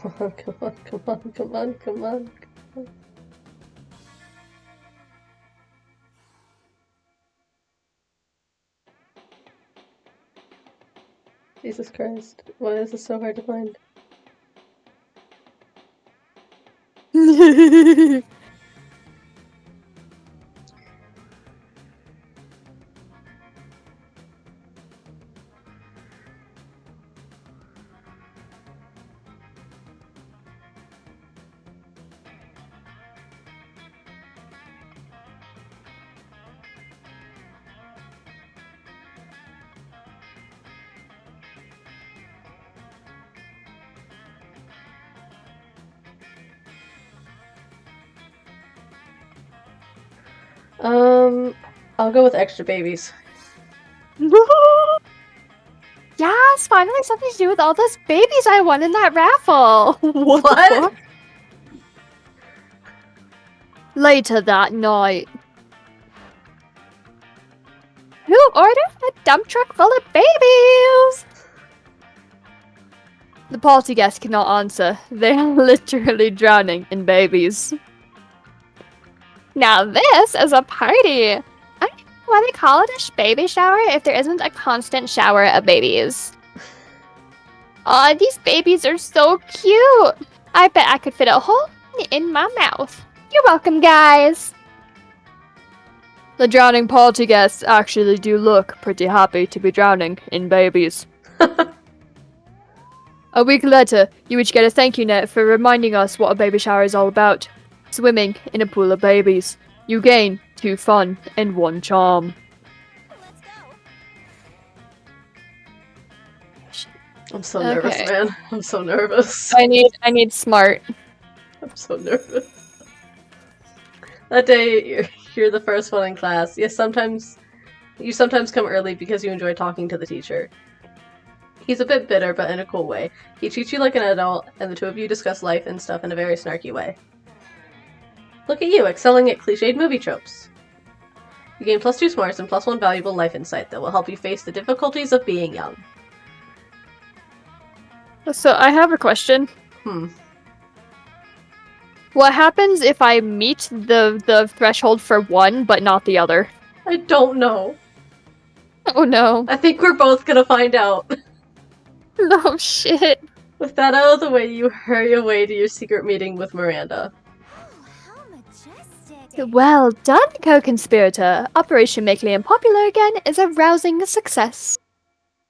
Come on, come on, come on, come on, come on. Jesus Christ, why is this so hard to find? I'll go with extra babies. Yes, finally something to do with all those babies I won in that raffle. What? The fuck? Later that night. Who ordered a dump truck full of babies? The party guests cannot answer. They are literally drowning in babies. Now this is a party. I don't know why they call it a baby shower if there isn't a constant shower of babies. Aw, these babies are so cute. I bet I could fit a hole in my mouth. You're welcome, guys. The drowning party guests actually do look pretty happy to be drowning in babies. A week later, you each get a thank you note for reminding us what a baby shower is all about. Swimming in a pool of babies. You gain 2 fun and 1 charm. I'm so nervous, Okay. man. I'm so nervous. I need smart. I'm so nervous. That day, you're the first one in class. Yes, sometimes You sometimes come early because you enjoy talking to the teacher. He's a bit bitter, but in a cool way. He treats you like an adult, and the two of you discuss life and stuff in a very snarky way. Look at you, excelling at cliched movie tropes. You gain +2 smarts and +1 valuable life insight that will help you face the difficulties of being young. So I have a question. What happens if I meet the threshold for one, but not the other? I don't know. Oh no. I think we're both gonna find out. No shit. With that out of the way, you hurry away to your secret meeting with Miranda. How majestic. Well done, co-conspirator. Operation Make Liam Popular Again is a rousing success.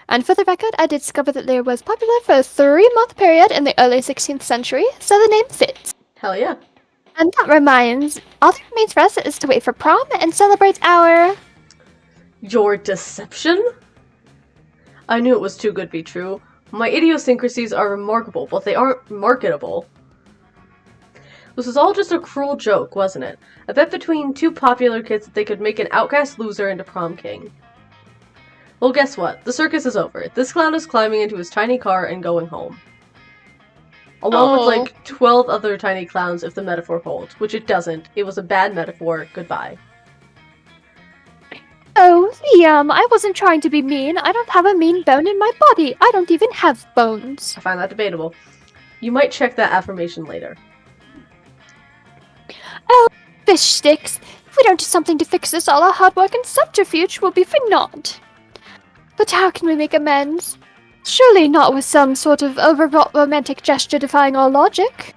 And for the record, I did discover that Lear was popular for a 3-month period in the early 16th century, so the name fits. Hell yeah. And that reminds, all that remains for us is to wait for prom and celebrate our... Your deception? I knew it was too good to be true. My idiosyncrasies are remarkable, but they aren't marketable. This was all just a cruel joke, wasn't it? A bet between two popular kids that they could make an outcast loser into prom king. Well, guess what? The circus is over. This clown is climbing into his tiny car and going home. Along with, like, 12 other tiny clowns if the metaphor holds, which it doesn't. It was a bad metaphor. Goodbye. Oh, Liam, I wasn't trying to be mean. I don't have a mean bone in my body. I don't even have bones. I find that debatable. You might check that affirmation later. Oh, fish sticks. If we don't do something to fix this, all our hard work and subterfuge will be for naught. But how can we make amends? Surely not with some sort of overwrought romantic gesture defying all logic.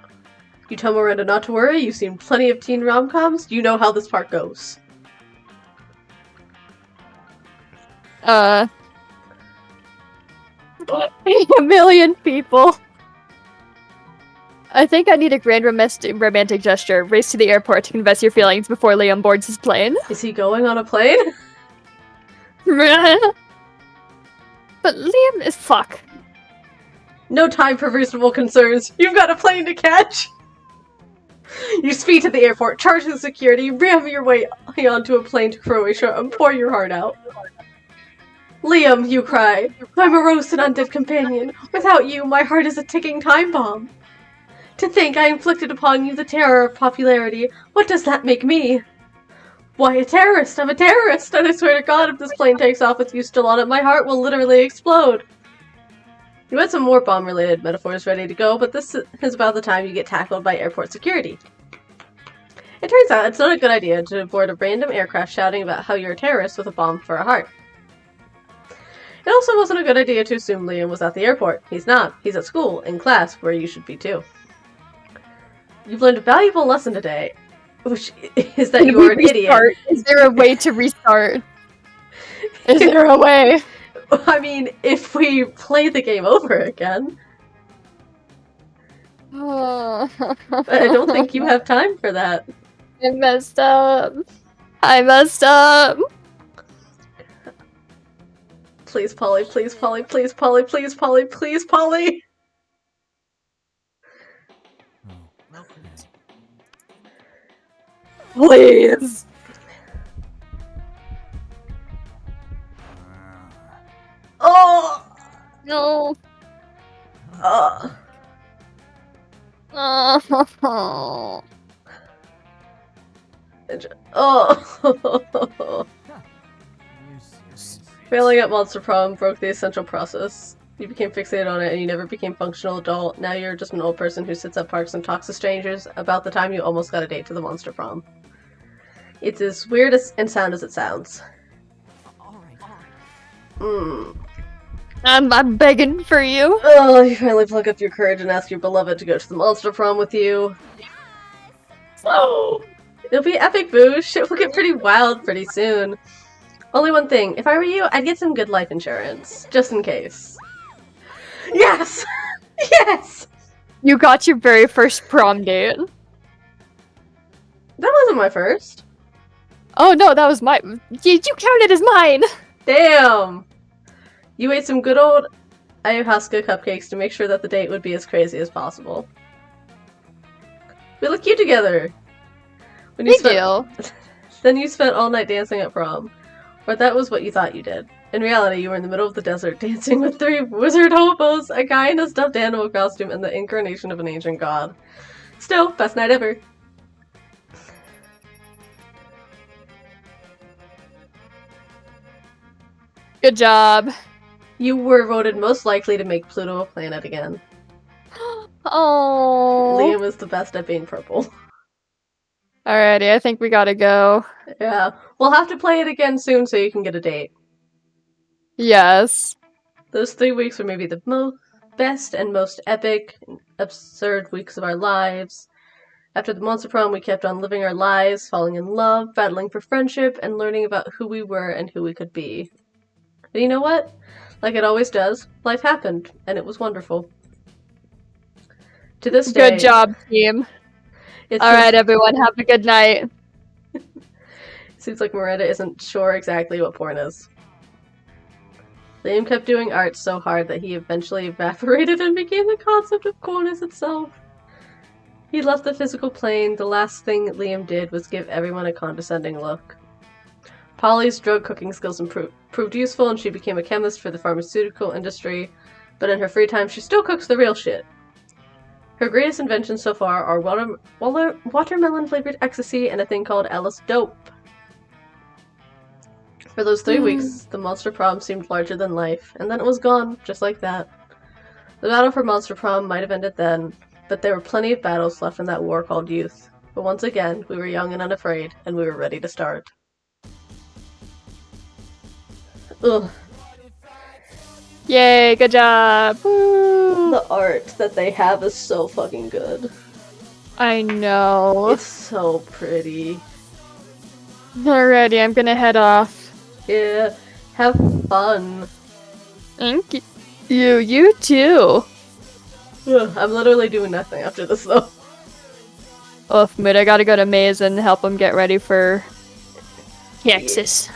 You tell Miranda not to worry, you've seen plenty of teen rom-coms, you know how this part goes. A million people. I think I need a grand romantic gesture. Race to the airport to confess your feelings before Liam boards his plane. Is he going on a plane? But Liam is fuck. No time for reasonable concerns. You've got a plane to catch! You speed to the airport, charge the security, ram your way onto a plane to Croatia, and pour your heart out. Liam, you cry. My morose and undead companion. Without you, my heart is a ticking time bomb. To think I inflicted upon you the terror of popularity, what does that make me? Why, a terrorist! I'm a terrorist! And I swear to God, if this plane takes off with you still on it, my heart will literally explode! You had some more bomb-related metaphors ready to go, but this is about the time you get tackled by airport security. It turns out it's not a good idea to board a random aircraft shouting about how you're a terrorist with a bomb for a heart. It also wasn't a good idea to assume Liam was at the airport. He's not. He's at school, in class, where you should be too. You've learned a valuable lesson today, which is that you are an idiot. Is there a way to restart? Is there a way? I mean, if we play the game over again. But I don't think you have time for that. I messed up. I messed up. Please, Polly, please, Polly, please, Polly, please, Polly, please, Polly! Please. Oh! No. Oh. Oh. Failing at Monster Prom broke the essential process. You became fixated on it and you never became a functional adult. Now you're just an old person who sits at parks and talks to strangers about the time you almost got a date to the Monster Prom. It's as weird and sound as it sounds. I'm begging for you. Oh, you finally pluck up your courage and ask your beloved to go to the Monster Prom with you. Oh. It'll be epic, boo. Shit will get pretty wild pretty soon. Only one thing. If I were you, I'd get some good life insurance. Just in case. Yes! Yes! You got your very first prom date. That wasn't my first. Oh no, that was my. You counted as mine. Damn! You ate some good old ayahuasca cupcakes to make sure that the date would be as crazy as possible. We look cute together! We do. Then you spent all night dancing at prom. Or that was what you thought you did. In reality, you were in the middle of the desert dancing with 3 wizard hobos, a guy in a stuffed animal costume, and the incarnation of an ancient god. Still, best night ever. Good job. You were voted most likely to make Pluto a planet again. Oh. Liam is the best at being purple. Alrighty, I think we gotta go. Yeah. We'll have to play it again soon so you can get a date. Yes. Those 3 weeks were maybe the best and most epic, absurd weeks of our lives. After the Monster Prom, we kept on living our lives, falling in love, battling for friendship, and learning about who we were and who we could be. And you know what? Like it always does, life happened, and it was wonderful. To this day... Good job, team. It Alright, everyone, have a good night. seems like Miranda isn't sure exactly what porn is. Liam kept doing art so hard that he eventually evaporated and became the concept of coolness itself. He left the physical plane. The last thing Liam did was give everyone a condescending look. Polly's drug cooking skills proved useful, and she became a chemist for the pharmaceutical industry, but in her free time she still cooks the real shit. Her greatest inventions so far are watermelon-flavored ecstasy and a thing called Alice Dope. For those 3 weeks, the Monster Prom seemed larger than life, and then it was gone, just like that. The battle for Monster Prom might have ended then, but there were plenty of battles left in that war called youth. But once again, we were young and unafraid, and we were ready to start. Ugh. Yay, good job. Woo. The art that they have is so fucking good. I know. It's so pretty. Alrighty, I'm gonna head off. Yeah, have fun. Thank you. You too. Ugh, I'm literally doing nothing after this though. Oof, mood. I gotta go to Maze and help him get ready for Texas.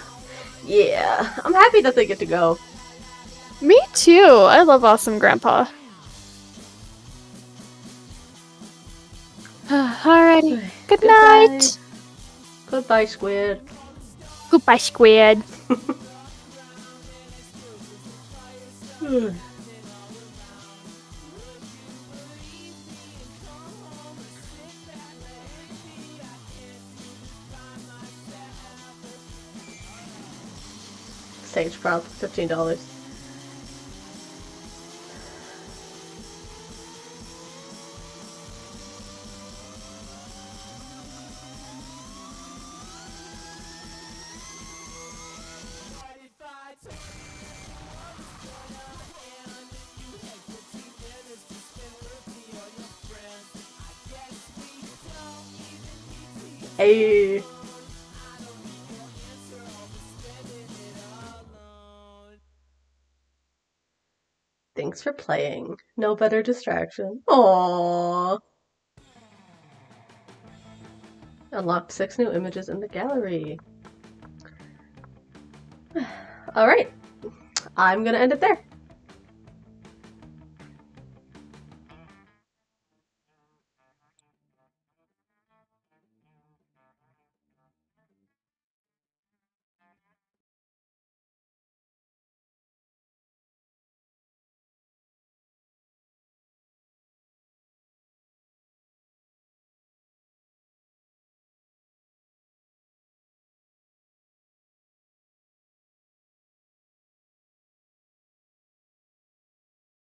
Yeah, I'm happy that they get to go. Me too. I love Awesome Grandpa. Alrighty. Good night. Goodbye, Squid. Goodbye, Squid. Stage prop, $15. Hey. Thanks for playing. No better distraction. Aww. Unlocked 6 new images in the gallery. Alright. I'm gonna end it there.